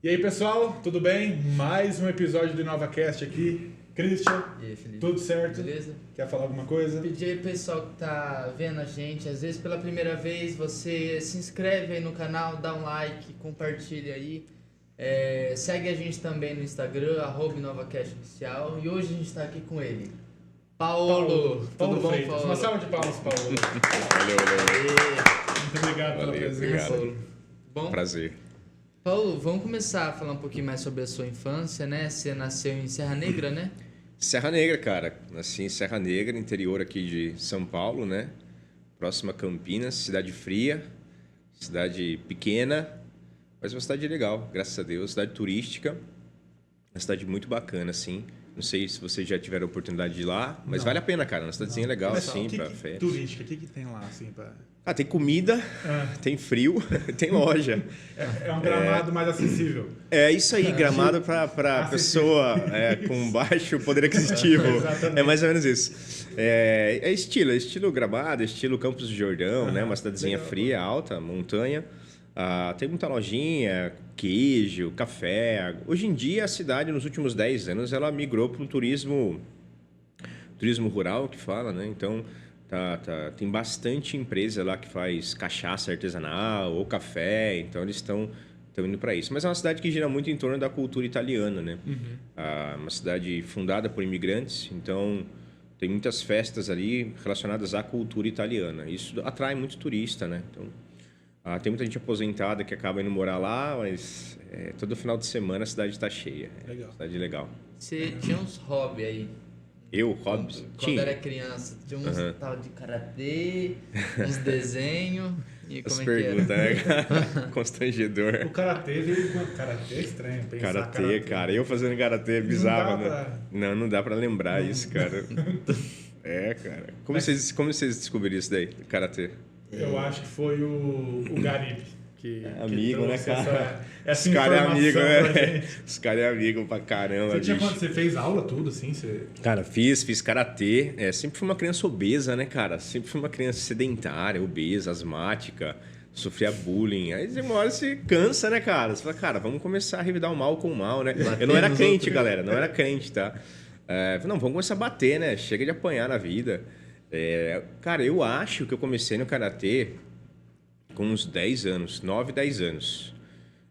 E aí, pessoal, tudo bem? Mais um episódio do InovaCast aqui. Christian, E aí, Felipe? tudo certo? Beleza? Quer falar alguma coisa? Pedir aí pro pessoal que tá vendo a gente, às vezes pela primeira vez, você se inscreve aí no canal, dá um like, compartilha aí. Segue a gente também no Instagram, @InovaCastOficial. E hoje a gente tá aqui com ele, Paulo. Paulo Tudo bom, Freitas. Paulo? Uma salva de palmas, Paulo. Valeu. Muito obrigado pela presença. Obrigado. Paulo. Bom? Prazer. Paulo, vamos começar a falar um pouquinho mais sobre a sua infância, né? Você nasceu em Serra Negra, né? Serra Negra, cara. Nasci em Serra Negra, interior aqui de São Paulo, né? Próxima a Campinas, cidade fria, cidade pequena, mas uma cidade legal, graças a Deus. Cidade turística, uma cidade muito bacana, assim. Não sei se vocês já tiveram a oportunidade de ir lá, mas Não. vale a pena, cara. Uma cidadezinha legal, Mas assim, que pra férias. turística, o que tem lá, assim, pra... Tem comida, tem frio, tem loja. É um gramado mais acessível. É isso aí, gramado para pessoa com baixo poder aquisitivo. Exatamente. É mais ou menos isso. É estilo Gramado, estilo Campos do Jordão, né? Uma cidadezinha legal. fria, alta, montanha. Tem muita lojinha, queijo, café. Hoje em dia, a cidade, nos últimos 10 anos, ela migrou para um turismo rural, que fala, né? Então, tem bastante empresa lá que faz cachaça artesanal ou café, então eles estão indo para isso. Mas é uma cidade que gira muito em torno da cultura italiana, né? Uma cidade fundada por imigrantes, então tem muitas festas ali relacionadas à cultura italiana. Isso atrai muito turista, né? Então, tem muita gente aposentada que acaba indo morar lá, mas todo final de semana a cidade está cheia. Legal. Cidade legal. Você tinha uns hobbies aí. Hobbs? Quando era criança, tinha uns tal de karatê, uns desenhos. E As como é que era? perguntas, né? Constrangedor. O karatê veio com... Karatê é estranho pensar Karatê, cara. Eu fazendo karatê é bizarro, Não dá né? Não dá pra lembrar isso, cara. Cara. Como vocês descobriram isso daí, karatê? Eu acho que foi o Garibe. Que Amigo, né, trouxe cara? Essa Os caras é informação amigo, pra né? gente. Os caras é amigo pra caramba, bicho. Você fez aula, tudo, assim? Cara, fiz karatê. Sempre fui uma criança obesa, né, cara? Sempre fui uma criança sedentária, obesa, asmática. Sofria bullying. Aí uma hora você cansa, né, cara? Você fala, cara, vamos começar a revidar o mal com o mal, né? Eu não era crente, galera. Não era crente, tá? Não, vamos começar a bater, né? Chega de apanhar na vida. Cara, eu acho que eu comecei no karatê com uns 10 anos, 9, 10 anos.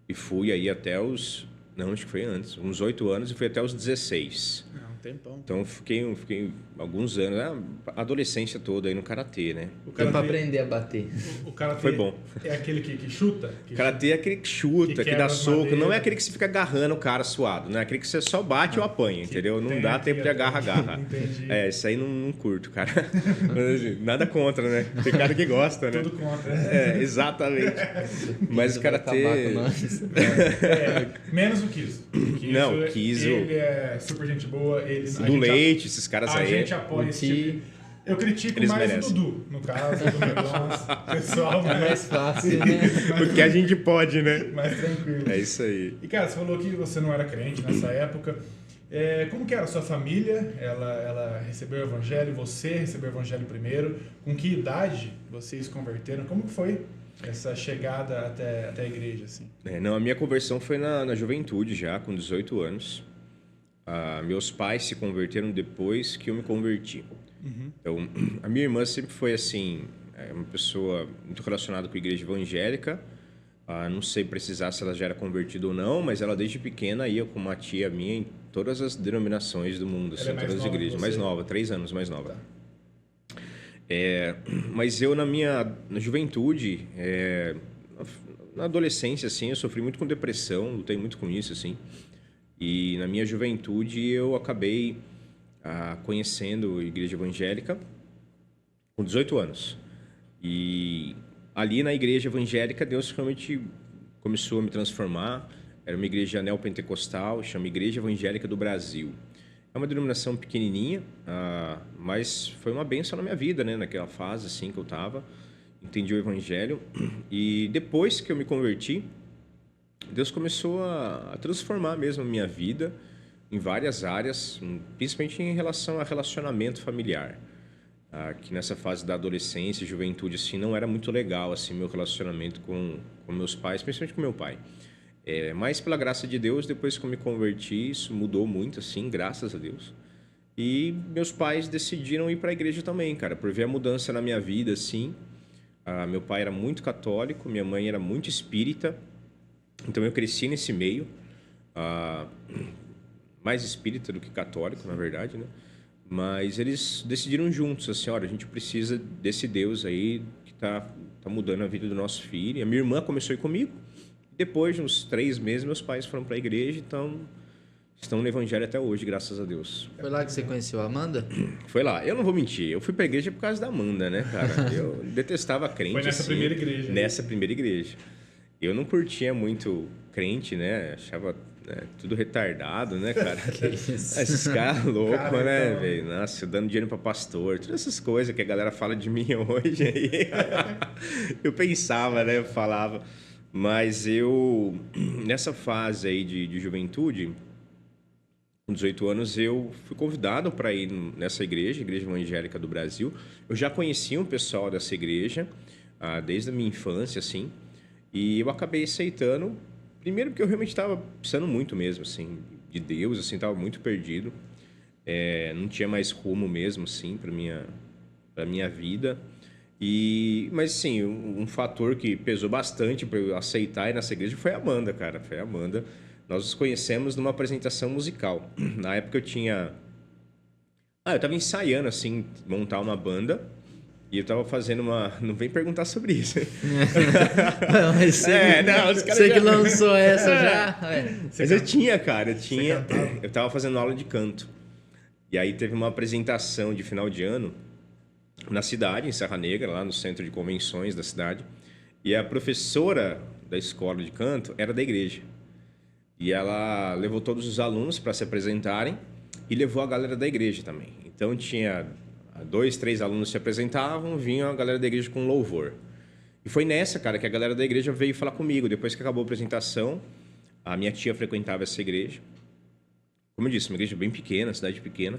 E fui aí até os... Não, acho que foi antes. Uns 8 anos e fui até os 16. Não, um tempão. Então, fiquei alguns anos, a adolescência toda aí no karatê, né? Deu pra aprender a bater. O karatê Foi bom. É aquele que chuta? O karatê é aquele que chuta, que quebra dá as soco. madeiras. Não é aquele que você fica agarrando o cara suado, né? É aquele que você só bate ou apanha, entendeu? Não tem dá aqui, tempo de ó. agarra. Entendi. Isso aí não curto, cara. Mas, assim, nada contra, né? Tem cara que gosta, né? Tudo contra. Exatamente. Mas o Vai acabar karatê... com nós. Menos o Kiso. Não, Kiso- Ele é super gente boa. Do Leite, esses caras A aí... gente apoia esse tipo. Eu critico Eles mais merecem. o Dudu, no caso, do Mendonça. Pessoal, É mais fácil, né? O que a gente pode, né? mais tranquilo. É isso aí. E, cara, você falou que você não era crente nessa época. Como que era a sua família? Ela recebeu o evangelho, você recebeu o evangelho primeiro. Com que idade vocês converteram? Como que foi essa chegada até a igreja, assim? Não, a minha conversão foi na juventude já, com 18 anos. Meus pais se converteram depois que eu me converti. Então, a minha irmã sempre foi assim, uma pessoa muito relacionada com a igreja evangélica. Não sei precisar se ela já era convertida ou não, mas ela desde pequena ia com uma tia minha em todas as denominações do mundo, assim, Ela é mais todas as nova que igrejas. você? Mais nova, 3 anos mais nova. Mas eu, na juventude, na adolescência, assim, eu sofri muito com depressão, lutei muito com isso, assim. E na minha juventude eu acabei conhecendo a igreja evangélica com 18 anos. E ali na igreja evangélica Deus realmente começou a me transformar. Era uma igreja neopentecostal, chama Igreja Evangélica do Brasil. É uma denominação pequenininha, mas foi uma bênção na minha vida, né? Naquela fase assim que eu estava. Entendi o evangelho. E depois que eu me converti, Deus começou a transformar mesmo a minha vida em várias áreas, principalmente em relação a relacionamento familiar. Que nessa fase da adolescência e juventude assim, não era muito legal assim, meu relacionamento com meus pais, principalmente com meu pai. Mas pela graça de Deus, depois que eu me converti, isso mudou muito, assim, graças a Deus. E meus pais decidiram ir para a igreja também, cara, por ver a mudança na minha vida, assim. Meu pai era muito católico, minha mãe era muito espírita, então eu cresci nesse meio, mais espírita do que católico, na verdade, né? Mas eles decidiram juntos, assim, olha, a gente precisa desse Deus aí que tá mudando a vida do nosso filho. E a minha irmã começou a ir comigo. Depois de uns 3 meses, meus pais foram para a igreja, então estão no evangelho até hoje, graças a Deus. Foi lá que você conheceu a Amanda? Foi lá. Eu não vou mentir, eu fui para a igreja por causa da Amanda, né, cara? Eu detestava crente. Foi nessa assim, primeira igreja. Nessa primeira igreja. Eu não curtia muito crente, né? Achava tudo retardado, né, cara? Que isso? Esses caras loucos, Cara, né, então- velho? Nossa, dando dinheiro pra pastor. Todas essas coisas que a galera fala de mim hoje aí. Eu pensava, né? Eu falava. Mas eu, nessa fase aí de juventude, com 18 anos, eu fui convidado para ir nessa igreja, Igreja Evangélica do Brasil. Eu já conhecia um pessoal dessa igreja, desde a minha infância, assim. E eu acabei aceitando, primeiro porque eu realmente estava precisando muito mesmo, assim, de Deus, assim, estava muito perdido. Não tinha mais rumo mesmo, assim, para minha vida. Mas, sim, um fator que pesou bastante para eu aceitar ir nessa igreja foi a Amanda, cara. Foi a Amanda. Nós nos conhecemos numa apresentação musical. Na época eu tinha... eu estava ensaiando, assim, montar uma banda. E eu tava fazendo uma... Não vem perguntar sobre isso, hein? Não, mas você, não, os caras você já- que lançou essa já? Mas eu tinha, cara. cantava? Eu tava fazendo aula de canto. E aí teve uma apresentação de final de ano na cidade, em Serra Negra, lá no centro de convenções da cidade. E a professora da escola de canto era da igreja. E ela levou todos os alunos para se apresentarem e levou a galera da igreja também. Então tinha 2, 3 alunos se apresentavam, vinha a galera da igreja com louvor. E foi nessa, cara, que a galera da igreja veio falar comigo. Depois que acabou a apresentação, a minha tia frequentava essa igreja. Como eu disse, uma igreja bem pequena, cidade pequena.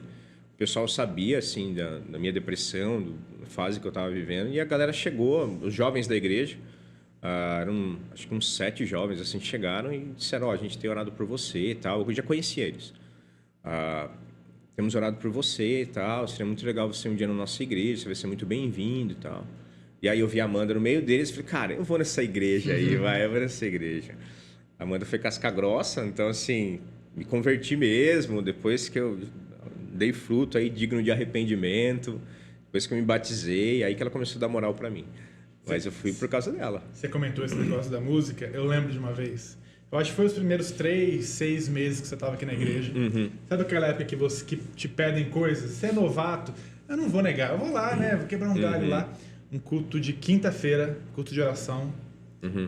O pessoal sabia, assim, da minha depressão, da fase que eu estava vivendo. E a galera chegou, os jovens da igreja, eram acho que uns 7 jovens, assim, chegaram e disseram, a gente tem orado por você e tal. Eu já conhecia eles. Temos orado por você e tal, seria muito legal você um dia na nossa igreja, você vai ser muito bem-vindo e tal. E aí eu vi a Amanda no meio deles e falei, cara, eu vou nessa igreja aí, eu vou nessa igreja. A Amanda foi casca grossa, então assim, me converti mesmo, depois que eu dei fruto aí digno de arrependimento, depois que eu me batizei, aí que ela começou a dar moral pra mim. Mas eu fui por causa dela. Você comentou esse negócio da música, eu lembro de uma vez. Eu acho que foi os primeiros 3, 6 meses que você estava aqui na igreja. Sabe aquela época que te pedem coisas? Você é novato? Eu não vou negar, eu vou lá, né? Vou quebrar um galho lá. Um culto de quinta-feira, culto de oração.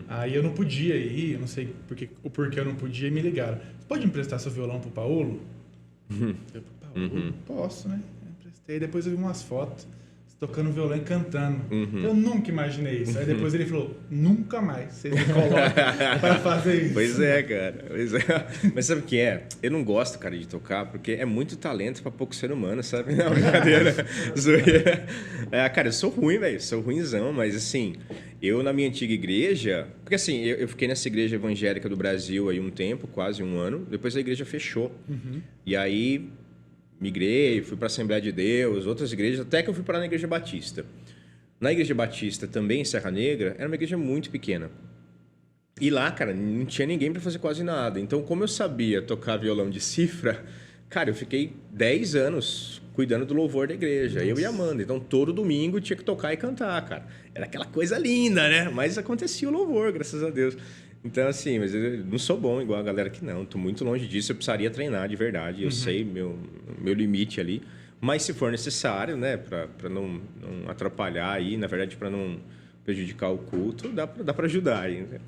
Aí eu não podia ir, eu não sei o porquê eu não podia, e me ligaram. Você pode emprestar seu violão pro Paulo? Eu, Paulo, posso, né? Eu emprestei. Depois eu vi umas fotos, tocando violão e cantando. Eu nunca imaginei isso. Aí depois ele falou, nunca mais vocês me colocam para fazer isso. Pois é, cara. Pois é. Mas sabe o que é? Eu não gosto, cara, de tocar, porque é muito talento para pouco ser humano, sabe? Não, brincadeira. Zoeira. Cara, eu sou ruim, velho. Sou ruinzão, mas assim, eu na minha antiga igreja... Porque assim, eu fiquei nessa igreja evangélica do Brasil aí um tempo, quase um ano. Depois a igreja fechou. E aí... migrei, fui para a Assembleia de Deus, outras igrejas, até que eu fui parar na Igreja Batista. Na Igreja Batista, também em Serra Negra, era uma igreja muito pequena. E lá, cara, não tinha ninguém para fazer quase nada. Então, como eu sabia tocar violão de cifra, cara, eu fiquei 10 anos cuidando do louvor da igreja. Eu e a Amanda. Então, todo domingo tinha que tocar e cantar, cara. Era aquela coisa linda, né? Mas acontecia o louvor, graças a Deus. Então, assim, mas eu não sou bom igual a galera que não. Tô muito longe disso. Eu precisaria treinar de verdade. Eu sei meu limite ali. Mas se for necessário, né, para não atrapalhar aí, na verdade, para não prejudicar o culto, dá para ajudar aí, né?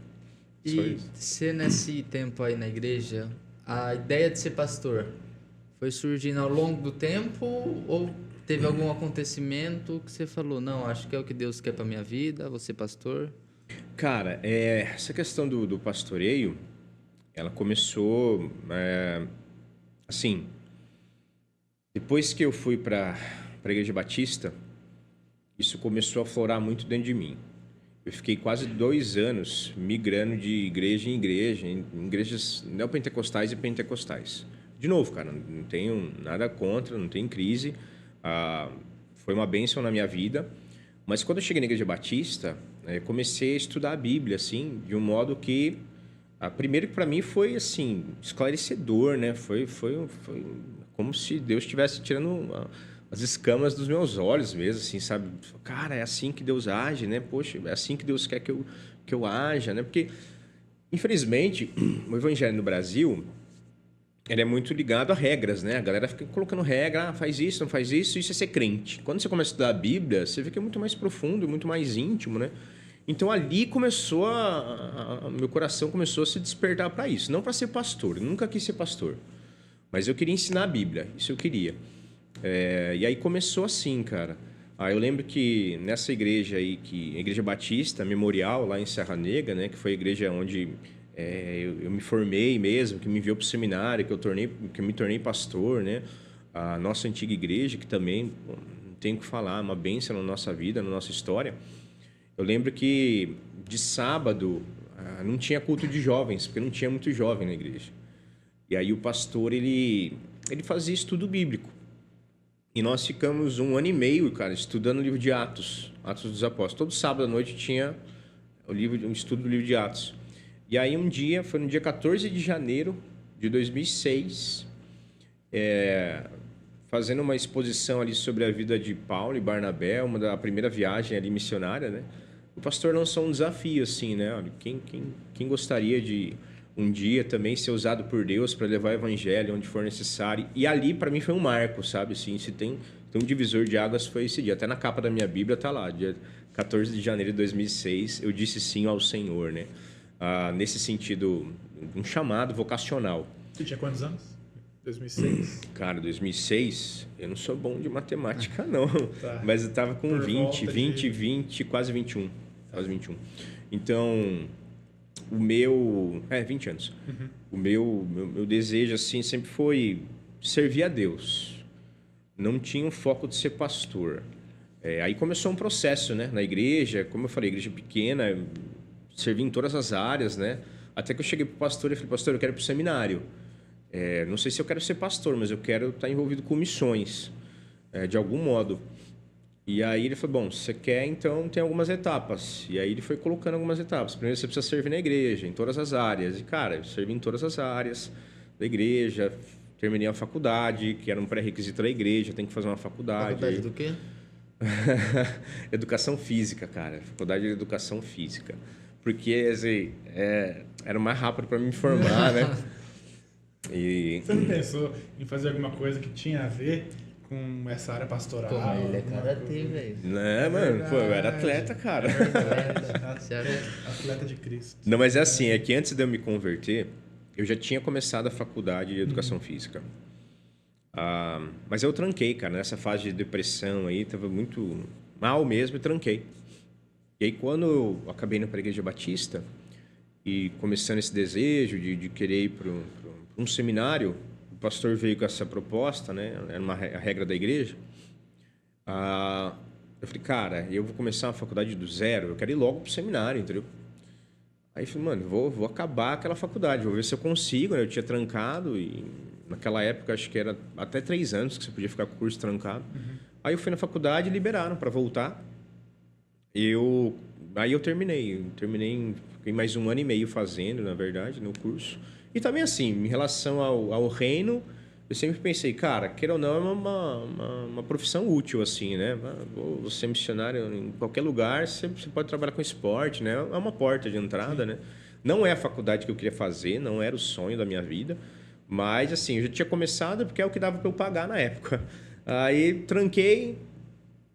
Só E isso. você, nesse tempo aí na igreja, a ideia de ser pastor foi surgindo ao longo do tempo ou teve algum acontecimento que você falou, não, acho que é o que Deus quer para minha vida, vou ser pastor? Cara, essa questão do pastoreio, ela começou, assim, depois que eu fui para a Igreja Batista, isso começou a florar muito dentro de mim. eu fiquei quase 2 anos migrando de igreja em igreja, em igrejas neopentecostais e pentecostais. De novo, cara, não tenho nada contra, não tenho crise. Foi uma bênção na minha vida. Mas quando eu cheguei na Igreja Batista, comecei a estudar a Bíblia, assim, de um modo que... primeiro que para mim foi, assim, esclarecedor, né? Foi como se Deus estivesse tirando as escamas dos meus olhos mesmo, assim, sabe? Cara, é assim que Deus age, né? Poxa, é assim que Deus quer que eu haja, né? Porque, infelizmente, o evangelho no Brasil... ele é muito ligado a regras, né? A galera fica colocando regra, faz isso, não faz isso é ser crente. Quando você começa a estudar a Bíblia, você vê que é muito mais profundo, muito mais íntimo, né? Então ali começou meu coração começou a se despertar para isso. Não para ser pastor, eu nunca quis ser pastor. Mas eu queria ensinar a Bíblia, isso eu queria. E aí começou assim, cara. Eu lembro que nessa igreja aí, a Igreja Batista Memorial, lá em Serra Negra, né? Que foi a igreja onde... eu me formei mesmo, que me enviou para o seminário, que eu me tornei pastor, né? A nossa antiga igreja, que também, não tenho o que falar, uma bênção na nossa vida, na nossa história. Eu lembro que de sábado não tinha culto de jovens, porque não tinha muito jovem na igreja. E aí o pastor, ele fazia estudo bíblico. E nós ficamos 1 ano e meio, cara, estudando o livro de Atos, Atos dos Apóstolos. Todo sábado à noite tinha um estudo do livro de Atos. E aí um dia, foi no dia 14 de janeiro de 2006, fazendo uma exposição ali sobre a vida de Paulo e Barnabé, a primeira viagem ali missionária, né? O pastor lançou um desafio assim, né? Olha, quem gostaria de um dia também ser usado por Deus para levar o evangelho onde for necessário? E ali para mim foi um marco, sabe? Assim, se tem um divisor de águas, foi esse dia. Até na capa da minha Bíblia tá lá, dia 14 de janeiro de 2006, eu disse sim ao Senhor, né? Nesse sentido, um chamado vocacional. Você tinha quantos anos? 2006? Cara, 2006, eu não sou bom de matemática, não. Tá. Mas eu tava com Por 20, quase 21. Quase 21. Então, o meu... 20 anos. Uhum. O meu desejo, assim, sempre foi servir a Deus. Não tinha um foco de ser pastor. Aí começou um processo, né? Na igreja, como eu falei, igreja pequena... servi em todas as áreas, né? Até que eu cheguei para o pastor e falei, pastor, eu quero ir para o seminário. Não sei se eu quero ser pastor, mas eu quero estar envolvido com missões, de algum modo. E aí ele falou, bom, se você quer, então tem algumas etapas. E aí ele foi colocando algumas etapas. Primeiro você precisa servir na igreja, em todas as áreas. E, cara, eu servi em todas as áreas da igreja, terminei a faculdade, que era um pré-requisito da igreja, tem que fazer uma faculdade. Faculdade do quê? Educação física, cara. Faculdade de educação física. Porque assim, era o mais rápido para me formar, né? Você não pensou em fazer alguma coisa que tinha a ver com essa área pastoral? Pô, ele é karatê, velho. Não, mano, pô, eu era atleta, cara. Atleta de Cristo. Não, mas é assim, é que antes de eu me converter, eu já tinha começado a faculdade de educação física. Mas eu tranquei, cara, nessa fase de depressão aí, tava muito mal mesmo e tranquei. E aí, quando eu acabei indo para a Igreja Batista e começando esse desejo de querer ir para um seminário, o pastor veio com essa proposta, né? Era a regra da igreja. Eu falei, cara, eu vou começar uma faculdade do zero, eu quero ir logo para o seminário, entendeu? Aí eu falei, mano, vou acabar aquela faculdade, vou ver se eu consigo, né? Eu tinha trancado e naquela época acho que era até 3 anos que você podia ficar com o curso trancado. Uhum. Aí eu fui na faculdade e liberaram para voltar. Aí eu terminei, fiquei mais 1 ano e meio fazendo, na verdade, no curso. E também assim, em relação ao reino, eu sempre pensei, cara, queira ou não, é uma profissão útil, assim, né? Vou ser missionário em qualquer lugar, você pode trabalhar com esporte, né? É uma porta de entrada, né? Não é a faculdade que eu queria fazer, não era o sonho da minha vida, mas assim, eu já tinha começado porque é o que dava para eu pagar na época. Aí tranquei,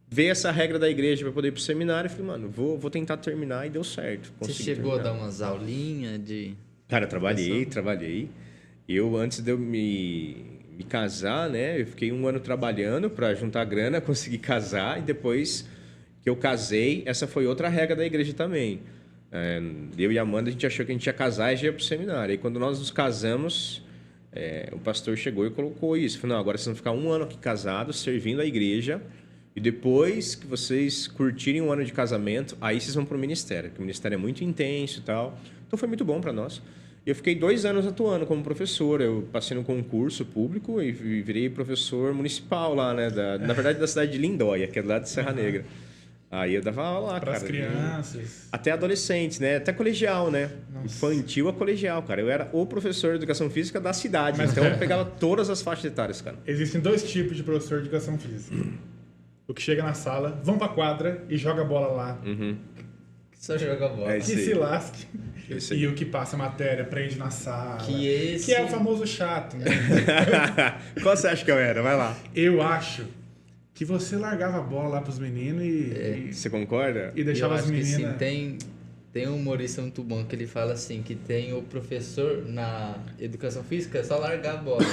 veio essa regra da igreja para poder ir pro seminário, e falei, mano, vou tentar terminar, e deu certo. Você chegou a dar umas aulinhas de... Cara, trabalhei. Eu, antes de eu me casar, né, eu fiquei 1 ano trabalhando para juntar grana, conseguir casar, e depois que eu casei, essa foi outra regra da igreja também. Eu e a Amanda, a gente achou que a gente ia casar e já ia pro seminário. E quando nós nos casamos, o pastor chegou e colocou isso. Falou, não, agora vocês vão ficar 1 ano aqui casados, servindo a igreja, E depois que vocês curtirem um ano de casamento, aí vocês vão para o ministério, porque o ministério é muito intenso e tal. Então foi muito bom para nós. Eu fiquei 2 anos atuando como professor. Eu passei no concurso público e virei professor municipal lá, né? Na verdade, da cidade de Lindóia, que é do lado de Serra Negra. Aí eu dava aula lá, Para cara. as crianças. Até adolescentes, né? Até colegial, né? Nossa. Infantil a colegial, cara. Eu era o professor de educação física da cidade. Mas- Então eu pegava todas as faixas etárias, cara. Existem 2 tipos de professor de educação física. O que chega na sala, vão pra quadra e joga a bola lá. Só joga bola. É Que isso aí. se lasque. Isso aí. E o que passa a matéria, prende na sala. Que é o famoso chato, né? Qual você acha que eu era? Vai lá. Eu acho que você largava a bola lá pros meninos Você concorda? e deixava eu as acho que sim, meninas... tem um humorista muito bom que ele fala assim, que tem o professor na educação física, é só largar a bola.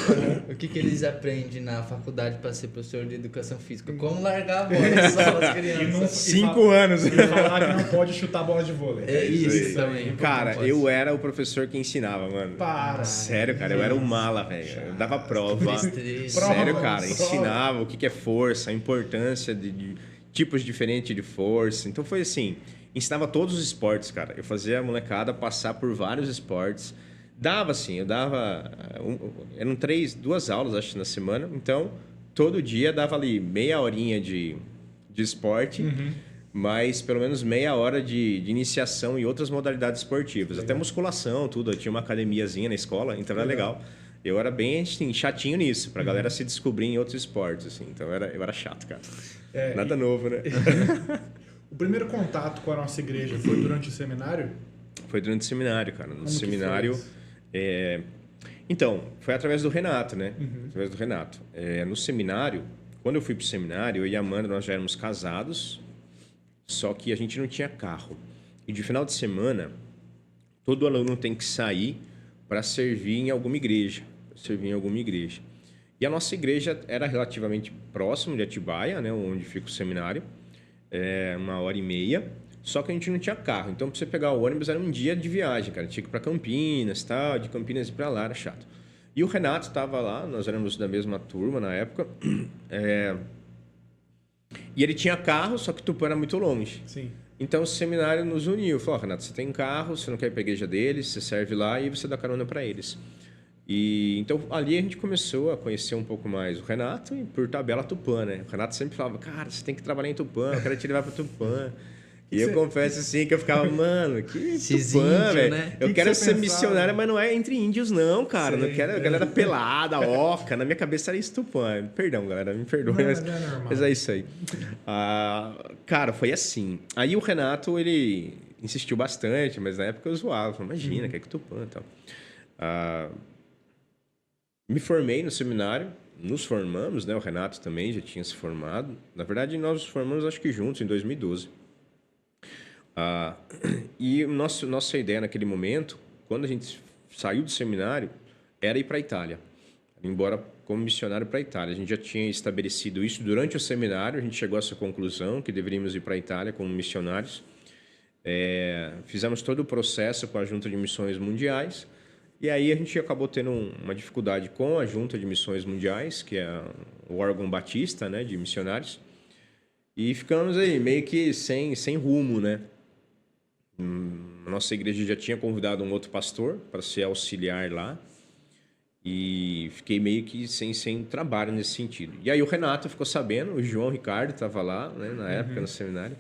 O que eles aprendem na faculdade para ser professor de educação física? Como largar a bola só as crianças. 5 anos. E falar que não pode chutar bola de vôlei. É isso aí. também. Cara, Pode. eu era o professor que ensinava, mano. Para. Sério, cara, eu era o mala, velho. Eu dava prova. Triste. Sério, Prova, cara, prova. ensinava o que é força, a importância de tipos diferentes de força. Então foi assim, ensinava todos os esportes, cara. Eu fazia a molecada passar por vários esportes. Dava assim, eu dava... eram 2 aulas, acho, na semana. Então, todo dia dava ali meia horinha de esporte, mas pelo menos meia hora de iniciação em outras modalidades esportivas. Até musculação, tudo. Eu tinha uma academiazinha na escola, então era legal. Eu era bem assim, chatinho nisso, pra galera se descobrir em outros esportes, assim. Então eu era chato, cara. Nada novo, né? O primeiro contato com a nossa igreja foi durante o seminário? Foi durante o seminário, cara. No Como que seminário... foi isso? Então, foi através do Renato, né? Através do Renato. No seminário, quando eu fui pro seminário, eu e a Amanda, nós já éramos casados, só que a gente não tinha carro. E de final de semana, todo aluno tem que sair para servir em alguma igreja. E a nossa igreja era relativamente próximo de Atibaia, né? Onde fica o seminário. 1h30. Só que a gente não tinha carro. Então, para você pegar o ônibus, era um dia de viagem, cara. Tinha que ir para Campinas, tal. De Campinas ir para lá, era chato. E o Renato estava lá, nós éramos da mesma turma na época. E ele tinha carro, só que Tupã era muito longe. Sim. Então, o seminário nos uniu. Falou, Renato, você tem carro, você não quer ir para a igreja deles, você serve lá e você dá carona para eles. E então, ali a gente começou a conhecer um pouco mais o Renato e, por tabela, Tupã, né? O Renato sempre falava, cara, você tem que trabalhar em Tupã, eu quero te levar para Tupã. E eu confesso assim que eu ficava, mano, que Esses Tupã, índios, velho. né? Eu Que quero você ser pensava? missionário, mas não é entre índios, não, cara. Sei, Não quero galera pelada, oca. Na minha cabeça era isso, Tupã. Perdão, galera, me perdoe. Não, Mas, mas é normal. mas é isso aí. Cara, foi assim. Aí o Renato, ele insistiu bastante, mas na época eu zoava. Falei, imagina, que é que Tupã e tal. Me formei no seminário, nos formamos, né? O Renato também já tinha se formado. Na verdade, nós nos formamos, acho que juntos, em 2012. E nossa ideia naquele momento, quando a gente saiu do seminário, era ir para a Itália. Ir embora como missionário para a Itália. A gente já tinha estabelecido isso durante o seminário, a gente chegou a essa conclusão que deveríamos ir para a Itália como missionários. Fizemos todo o processo com a Junta de Missões Mundiais. E aí a gente acabou tendo uma dificuldade com a Junta de Missões Mundiais, que é o órgão batista, né, de missionários. E ficamos aí meio que sem rumo, né? A nossa igreja já tinha convidado um outro pastor para ser auxiliar lá. E fiquei meio que sem trabalho nesse sentido. E aí o Renato ficou sabendo, o João Ricardo estava lá, né, na época, no seminário.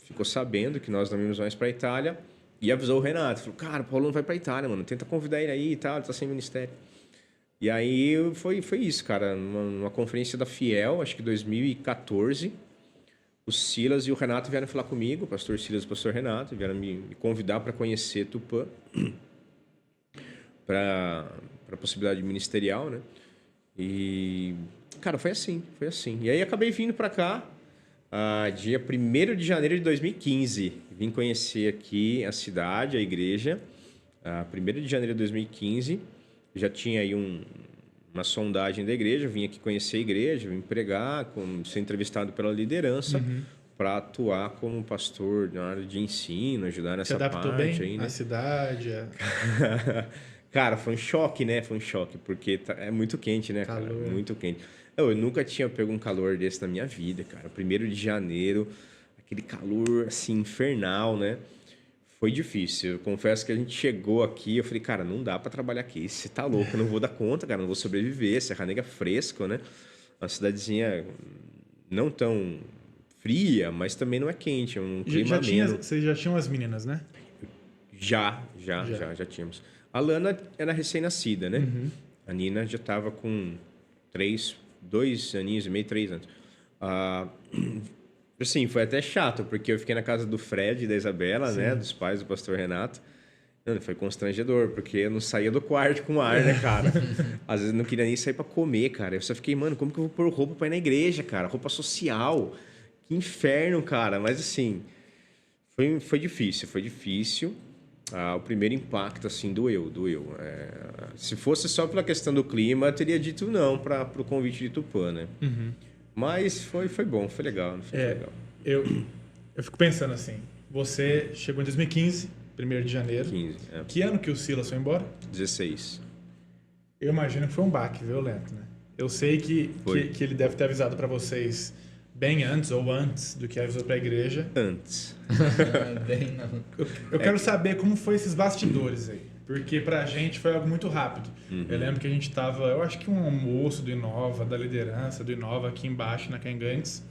Ficou sabendo que nós não íamos mais para a Itália e avisou o Renato. Falou, cara, o Paulo não vai para a Itália, mano. Tenta convidar ele aí e tal, ele está sem ministério. E aí foi isso, cara. Numa conferência da Fiel, acho que 2014, o Silas e o Renato vieram falar comigo, o pastor Silas e o pastor Renato, vieram me convidar para conhecer Tupã, para a possibilidade ministerial, né? E, cara, foi assim. E aí acabei vindo para cá, dia 1º de janeiro de 2015. Vim conhecer aqui a cidade, a igreja, 1º de janeiro de 2015. Já tinha aí uma sondagem da igreja, vim aqui conhecer a igreja, vim pregar, ser entrevistado pela liderança para atuar como pastor na área de ensino, ajudar nessa Se adaptou parte bem aí, né? à cidade? Cara, foi um choque, né? Foi um choque, porque é muito quente, né, cara? Calor. Muito quente. Eu nunca tinha pego um calor desse na minha vida, cara. 1º de janeiro, aquele calor, assim, infernal, né? Foi difícil. Eu confesso que a gente chegou aqui, eu falei, cara, não dá pra trabalhar aqui. Você tá louco, eu não vou dar conta, cara, não vou sobreviver. Serra Negra fresco, né? Uma cidadezinha não tão fria, mas também não é quente, é um clima ameno. Vocês já tinham as meninas, né? Já tínhamos. A Lana era recém-nascida, né? Uhum. A Nina já estava com 2 aninhos e meio, 3 anos. Ah, assim, foi até chato, porque eu fiquei na casa do Fred e da Isabela, né? Dos pais do pastor Renato. Mano, foi constrangedor, porque eu não saía do quarto com ar, né, cara? Às vezes não queria nem sair para comer, cara. Eu só fiquei, mano, como que eu vou pôr roupa para ir na igreja, cara? Roupa social. Que inferno, cara. Mas assim, foi difícil, foi difícil. O primeiro impacto, assim, doeu. Se fosse só pela questão do clima, eu teria dito não para o convite de Tupã, né? Uhum. Mas foi bom, foi legal. Foi legal. Eu fico pensando assim, você chegou em 2015, 1º de janeiro. 15, Que ano que o Silas foi embora? 16. Eu imagino que foi um baque violento, né? Eu sei que ele deve ter avisado para vocês bem antes ou antes do que avisou para a igreja. Antes. Bem, não. Eu quero saber como foi esses bastidores aí. Porque pra gente foi algo muito rápido. Eu lembro que a gente tava, eu acho que um almoço do Inova, da liderança do Inova aqui embaixo, na Cangantes.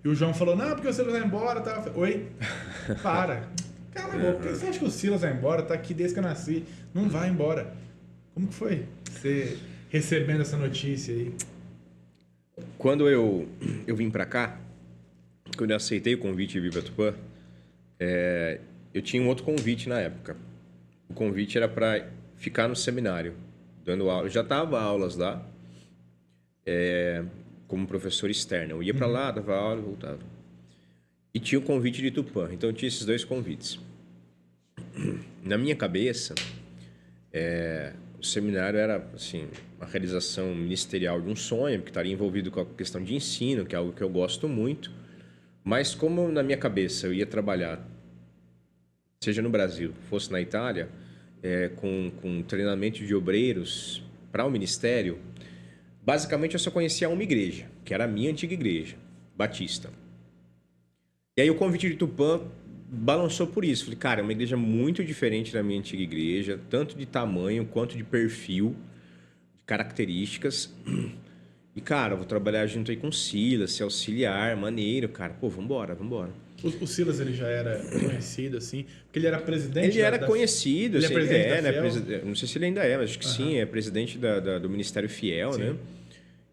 E o João falou, não, porque o Silas vai embora. Tá? Oi? Para. Cala a boca. Por que você acha que o Silas vai embora? Tá aqui desde que eu nasci. Não vai embora. Como que foi você recebendo essa notícia aí? Quando eu vim para cá, quando eu aceitei o convite de vir para Tupã, eu tinha um outro convite na época. O convite era para ficar no seminário, dando aula. Eu já dava aulas lá, como professor externo. Eu ia para lá, dava aula e voltava. E tinha o convite de Tupã. Então, eu tinha esses 2 convites. Na minha cabeça, o seminário era, assim, uma realização ministerial de um sonho, que estaria envolvido com a questão de ensino, que é algo que eu gosto muito. Mas como na minha cabeça eu ia trabalhar, seja no Brasil, fosse na Itália, com treinamento de obreiros para o ministério, basicamente eu só conhecia uma igreja, que era a minha antiga igreja, Batista. E aí o convite de Tupã balançou por isso. Falei, cara, é uma igreja muito diferente da minha antiga igreja, tanto de tamanho quanto de perfil, de características. E, cara, eu vou trabalhar junto aí com o Silas, ser auxiliar, maneiro, cara. Pô, vambora. O Silas, ele já era conhecido, assim, porque ele era presidente Ele era conhecido, ele assim, é presidente da né? Fiel? Não sei se ele ainda é, mas acho que sim, é presidente do Ministério Fiel, né?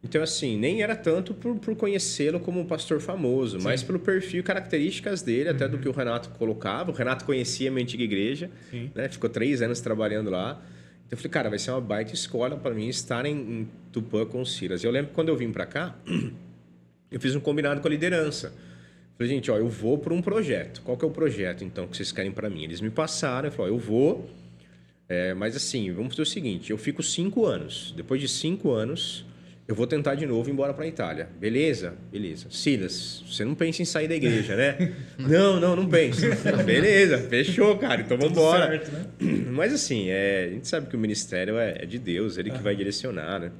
Então, assim, nem era tanto por conhecê-lo como um pastor famoso, mas pelo perfil e características dele, até do que o Renato colocava. O Renato conhecia a minha antiga igreja, né? Ficou 3 anos trabalhando lá. Então, eu falei, cara, vai ser uma baita escola para mim estar em Tupã com o Silas. Eu lembro que quando eu vim para cá, eu fiz um combinado com a liderança. Falei, gente, ó, eu vou por um projeto. Qual que é o projeto, então, que vocês querem para mim? Eles me passaram, eu falei, ó, eu vou, mas assim, vamos fazer o seguinte, eu fico 5 anos. Depois de 5 anos, eu vou tentar de novo ir embora para a Itália. Beleza? Silas, você não pensa em sair da igreja, né? não penso. Beleza, fechou, cara, então vamos embora. Certo, né? Mas assim, a gente sabe que o ministério é de Deus, ele que vai direcionar, né?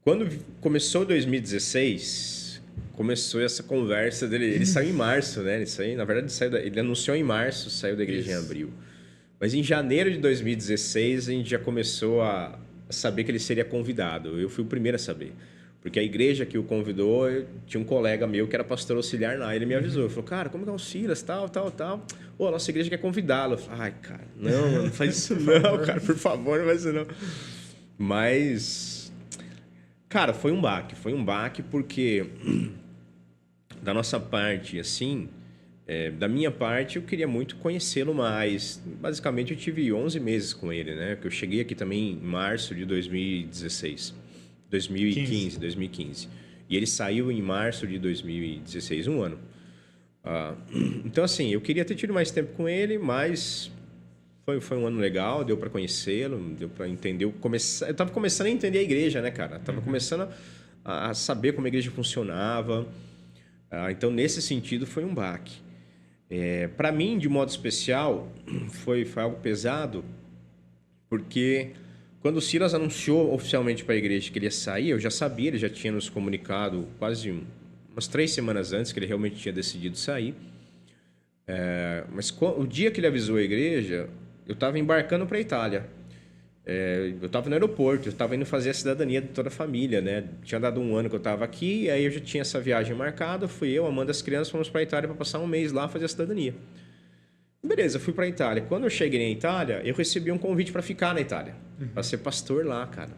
Quando começou 2016, começou essa conversa dele. Ele saiu em março, né? Na verdade, ele anunciou em março, saiu da igreja em abril. Mas em janeiro de 2016, a gente já começou a saber que ele seria convidado. Eu fui o primeiro a saber. Porque a igreja que o convidou, tinha um colega meu que era pastor auxiliar lá. Ele me avisou. Ele falou, cara, como que é o Silas, tal. Ô, a nossa igreja quer convidá-lo. Eu falei, ai, cara, não faz isso não, cara, por favor, não faz isso não. Mas, cara, foi um baque porque da nossa parte, assim, da minha parte, eu queria muito conhecê-lo mais. Basicamente, eu tive 11 meses com ele, né? Porque eu cheguei aqui também em março de 2015. E ele saiu em março de 2016, um ano. Então, assim, eu queria ter tido mais tempo com ele, mas foi um ano legal, deu para conhecê-lo, deu para entender. Eu estava começando a entender a igreja, né, cara? Estava começando a saber como a igreja funcionava. Então, nesse sentido, foi um baque. Para mim, de modo especial, foi algo pesado, Porque quando o Silas anunciou oficialmente para a igreja que ele ia sair, eu já sabia, ele já tinha nos comunicado quase umas 3 semanas antes que ele realmente tinha decidido sair. Mas o dia que ele avisou a igreja, eu estava embarcando para a Itália. Eu estava no aeroporto, eu estava indo fazer a cidadania de toda a família, né? Tinha dado 1 ano que eu estava aqui, aí eu já tinha essa viagem marcada, fui eu, a Amanda, as crianças, fomos para a Itália para passar 1 mês lá, fazer a cidadania. Beleza, fui para a Itália. Quando eu cheguei na Itália, eu recebi um convite para ficar na Itália, para ser pastor lá, cara.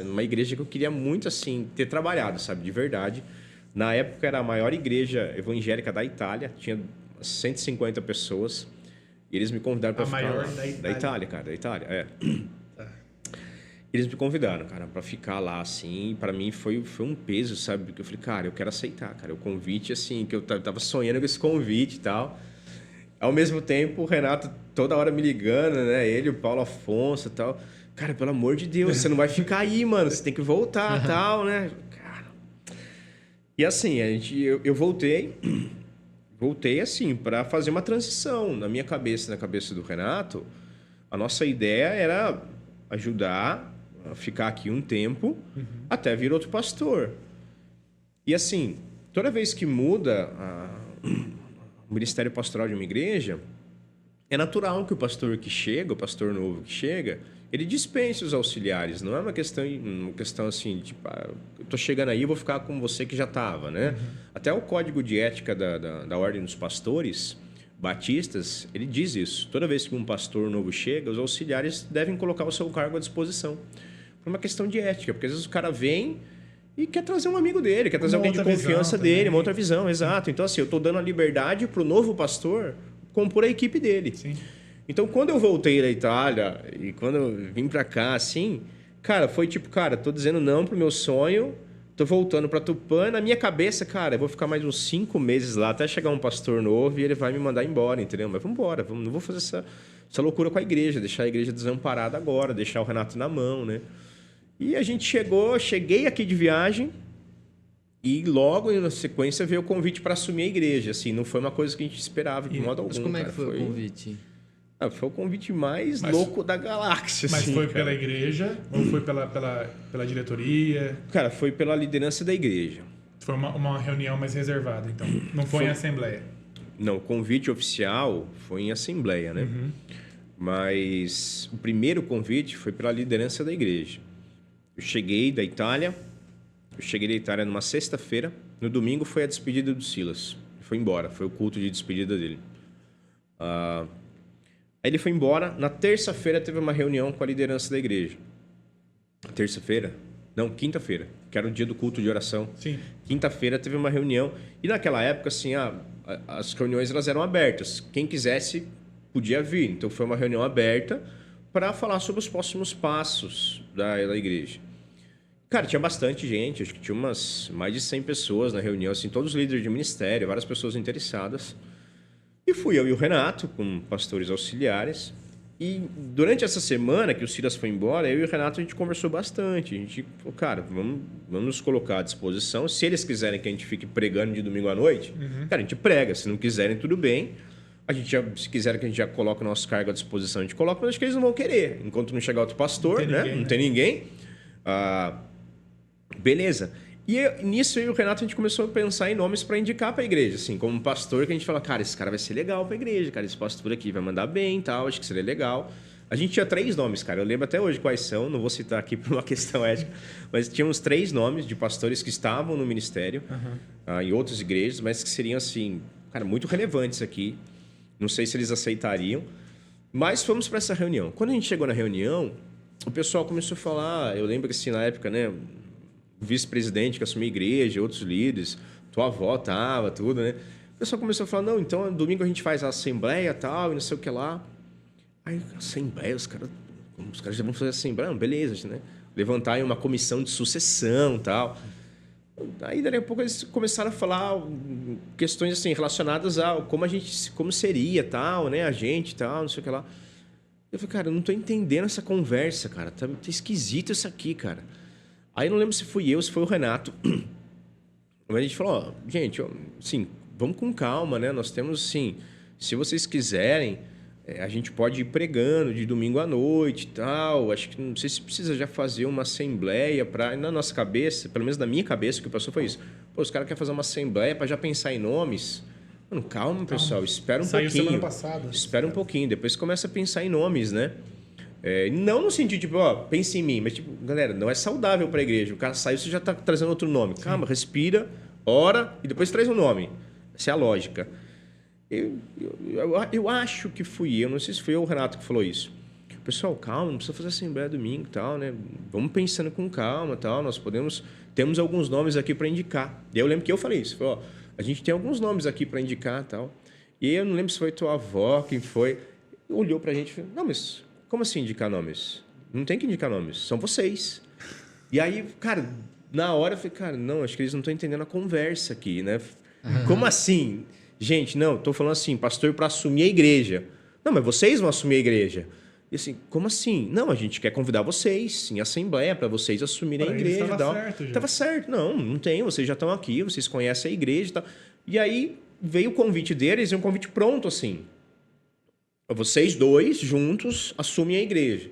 Numa igreja que eu queria muito, assim, ter trabalhado, sabe? De verdade. Na época era a maior igreja evangélica da Itália, tinha 150 pessoas, e eles me convidaram para ficar maior lá. da Itália. Da Itália, cara, da Itália, Eles me convidaram, cara, para ficar lá, assim. Para mim foi um peso, sabe? Porque eu falei, cara, eu quero aceitar, cara. O convite, assim, que eu tava sonhando com esse convite e tal. Ao mesmo tempo, o Renato toda hora me ligando, né? Ele, o Paulo Afonso e tal. Cara, pelo amor de Deus, você não vai ficar aí, mano. Você tem que voltar e tal, né? Cara. E assim, eu voltei. Voltei, assim, para fazer uma transição. Na minha cabeça, na cabeça do Renato, a nossa ideia era ajudar a ficar aqui um tempo até vir outro pastor. E assim, toda vez que muda o ministério pastoral de uma igreja, é natural que o pastor que chega, o pastor novo que chega, ele dispense os auxiliares. Não é uma questão assim, tipo, eu tô chegando aí, eu vou ficar com você que já estava, né? Até o código de ética da Ordem dos Pastores Batistas, ele diz isso. Toda vez que um pastor novo chega, os auxiliares devem colocar o seu cargo à disposição. Por uma questão de ética, porque às vezes o cara vem e quer trazer um amigo dele, quer trazer alguém de confiança dele, uma outra visão, exato. Então, assim, eu estou dando a liberdade para o novo pastor compor a equipe dele. Sim. Então, quando eu voltei da Itália e quando eu vim para cá, assim, cara, foi tipo, cara, tô dizendo não pro meu sonho, tô voltando para Tupã, na minha cabeça, cara, eu vou ficar mais uns 5 meses lá até chegar um pastor novo e ele vai me mandar embora, entendeu? Mas vamos embora, não vou fazer essa loucura com a igreja, deixar a igreja desamparada agora, deixar o Renato na mão, né? E a gente cheguei aqui de viagem e logo na sequência veio o convite para assumir a igreja. Assim, não foi uma coisa que a gente esperava de modo algum. Mas como é que cara. foi o convite? Foi o convite mais louco da galáxia. Mas assim, foi cara. pela igreja ou foi pela diretoria? Cara, foi pela liderança da igreja. Foi uma reunião mais reservada, então. Não foi em assembleia. Não, o convite oficial foi em assembleia, né? Mas o primeiro convite foi pela liderança da igreja. Eu cheguei da Itália numa sexta-feira. No domingo foi a despedida do Silas. Ele foi embora, foi o culto de despedida dele. Aí ele foi embora. Na terça-feira teve uma reunião com a liderança da igreja. Terça-feira? Não, quinta-feira, que era o dia do culto de oração. Sim. Quinta-feira teve uma reunião. E naquela época, assim, as reuniões elas eram abertas. Quem quisesse podia vir. Então foi uma reunião aberta para falar sobre os próximos passos da igreja. Cara, tinha bastante gente, acho que tinha mais de 100 pessoas na reunião, assim, todos os líderes de ministério, várias pessoas interessadas. E fui eu e o Renato, com pastores auxiliares. E durante essa semana que o Silas foi embora, eu e o Renato a gente conversou bastante. A gente falou, cara, vamos nos colocar à disposição. Se eles quiserem que a gente fique pregando de domingo à noite, cara, a gente prega. Se não quiserem, tudo bem. Se quiserem que a gente já coloque o nosso cargo à disposição, a gente coloca, mas acho que eles não vão querer. Enquanto não chegar outro pastor, não tem ninguém. Beleza. E nisso eu e o Renato a gente começou a pensar em nomes para indicar para a igreja, assim, como um pastor que a gente fala, cara, esse cara vai ser legal para a igreja, cara, esse pastor aqui vai mandar bem e tal, acho que seria legal. A gente tinha 3 nomes, cara, eu lembro até hoje quais são, não vou citar aqui por uma questão ética, mas tínhamos 3 nomes de pastores que estavam no ministério, em outras igrejas, mas que seriam, assim, cara, muito relevantes aqui. Não sei se eles aceitariam, mas fomos para essa reunião. Quando a gente chegou na reunião, o pessoal começou a falar, eu lembro que assim, na época, né, o vice-presidente que assumiu a igreja, outros líderes, tua avó tava, tudo, né? O pessoal começou a falar, não, então domingo a gente faz a assembleia e tal, e não sei o que lá. Aí, assembleia, os caras já vão fazer assembleia, não, beleza, né? Levantar aí uma comissão de sucessão e tal. Aí, daí a pouco, eles começaram a falar questões assim, relacionadas a como seria, tal, né? A gente, tal, não sei o que lá. Eu falei, cara, eu não tô entendendo essa conversa, cara. Tá esquisito isso aqui, cara. Aí, eu não lembro se fui eu, se foi o Renato. Mas a gente falou, gente, assim, vamos com calma, né? Nós temos, assim, se vocês quiserem, a gente pode ir pregando de domingo à noite e tal. Acho que não sei se precisa já fazer uma assembleia para na nossa cabeça, pelo menos na minha cabeça, o que passou foi isso. Pô, os caras querem fazer uma assembleia para já pensar em nomes. Mano, calma, pessoal, espera um Saiu pouquinho. semana passada. Espera um pouquinho, depois começa a pensar em nomes, né? Não no sentido, tipo, ó, pense em mim, mas tipo, galera, não é saudável para a igreja. O cara saiu, você já está trazendo outro nome. Sim. Calma, respira, ora e depois traz um nome. Essa é a lógica. Eu acho que fui eu, não sei se foi eu ou o Renato que falou isso. Pessoal, calma, não precisa fazer assembleia domingo e tal, né? Vamos pensando com calma e tal, temos alguns nomes aqui para indicar. E eu lembro que eu falei isso, falei, ó, a gente tem alguns nomes aqui para indicar e tal. E eu não lembro se foi tua avó, quem foi, olhou para a gente e falou, não, mas como assim indicar nomes? Não tem que indicar nomes, são vocês. E aí, cara, na hora eu falei, cara, não, acho que eles não estão entendendo a conversa aqui, né? Como assim? Gente, não, estou falando assim, pastor para assumir a igreja. Não, mas vocês vão assumir a igreja. E assim, como assim? Não, a gente quer convidar vocês em assembleia para vocês assumirem a igreja. Estava certo, Estava certo. Não tem, vocês já estão aqui, vocês conhecem a igreja e tal. E aí veio o convite deles e um convite pronto assim. Vocês dois juntos assumem a igreja.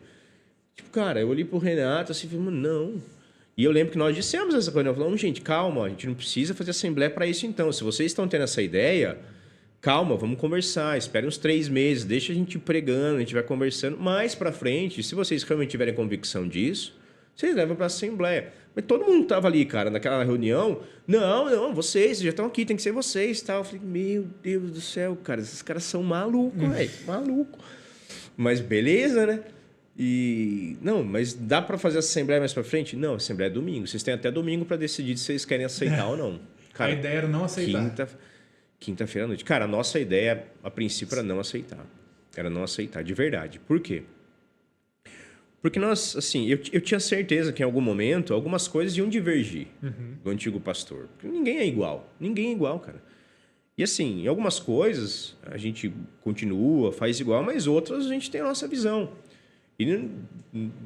Tipo, cara, eu olhei pro Renato assim, falei, não. E eu lembro que nós dissemos essa coisa, nós falamos, gente, calma, a gente não precisa fazer assembleia para isso então. Se vocês estão tendo essa ideia, calma, vamos conversar, espere uns 3 meses, deixa a gente ir pregando, a gente vai conversando. Mais para frente, se vocês realmente tiverem convicção disso, vocês levam para a assembleia. Mas todo mundo estava ali, cara, naquela reunião. Não, vocês já estão aqui, tem que ser vocês, tal. Eu falei, meu Deus do céu, cara, esses caras são malucos, velho, maluco. Mas beleza, né? Não, mas dá para fazer a assembleia mais para frente? Não, a assembleia é domingo. Vocês têm até domingo para decidir se vocês querem aceitar ou não. Cara, a ideia era não aceitar. Quinta-feira à noite. Cara, a nossa ideia, a princípio, era não aceitar. Era não aceitar, de verdade. Por quê? Porque nós, assim, eu tinha certeza que em algum momento algumas coisas iam divergir do antigo pastor. Porque ninguém é igual. Ninguém é igual, cara. E assim, em algumas coisas a gente continua, faz igual, mas outras a gente tem a nossa visão. E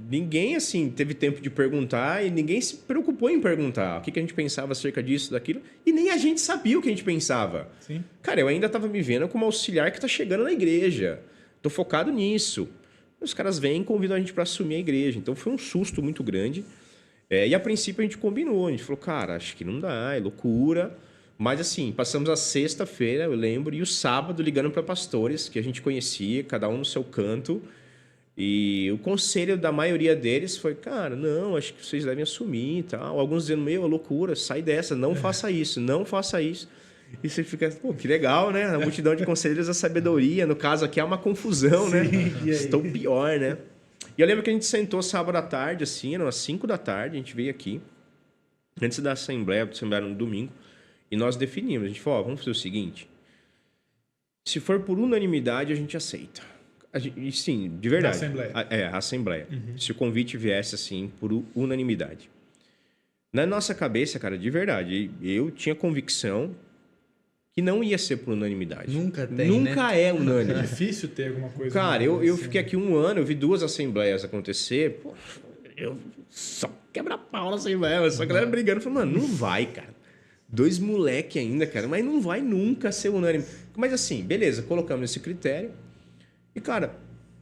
ninguém, assim, teve tempo de perguntar e ninguém se preocupou em perguntar o que a gente pensava acerca disso, daquilo. E nem a gente sabia o que a gente pensava. Sim. Cara, eu ainda estava me vendo como auxiliar que está chegando na igreja. Estou focado nisso. Os caras vêm e convidam a gente para assumir a igreja. Então, foi um susto muito grande. E, a princípio, a gente combinou. A gente falou, cara, acho que não dá, é loucura. Mas, assim, passamos a sexta-feira, eu lembro, e o sábado ligando para pastores que a gente conhecia, cada um no seu canto. E o conselho da maioria deles foi, cara, não, acho que vocês devem assumir e tal. Alguns dizendo, meu, é loucura, sai dessa, não faça isso, não faça isso. E você fica, pô, que legal, né? A multidão de conselheiros da sabedoria, no caso aqui é uma confusão, né? Estou pior, né? E eu lembro que a gente sentou sábado à tarde, assim, eram às 5 da tarde, a gente veio aqui, antes da assembleia no domingo, e nós definimos, a gente falou, ó, vamos fazer o seguinte, se for por unanimidade, a gente aceita. Sim, de verdade. Da assembleia. A assembleia. Se o convite viesse assim, por unanimidade. Na nossa cabeça, cara, de verdade, eu tinha convicção que não ia ser por unanimidade. Nunca tem, Nunca né? é unânime. É difícil ter alguma coisa. Cara, eu assim. fiquei aqui 1 ano, eu vi 2 assembleias acontecer, pô, eu só quebra pau na assembleia, só a galera brigando. Eu falei, mano, não vai, cara. 2 moleque ainda, cara, mas não vai nunca ser unânime. Mas assim, beleza, colocamos esse critério. E, cara,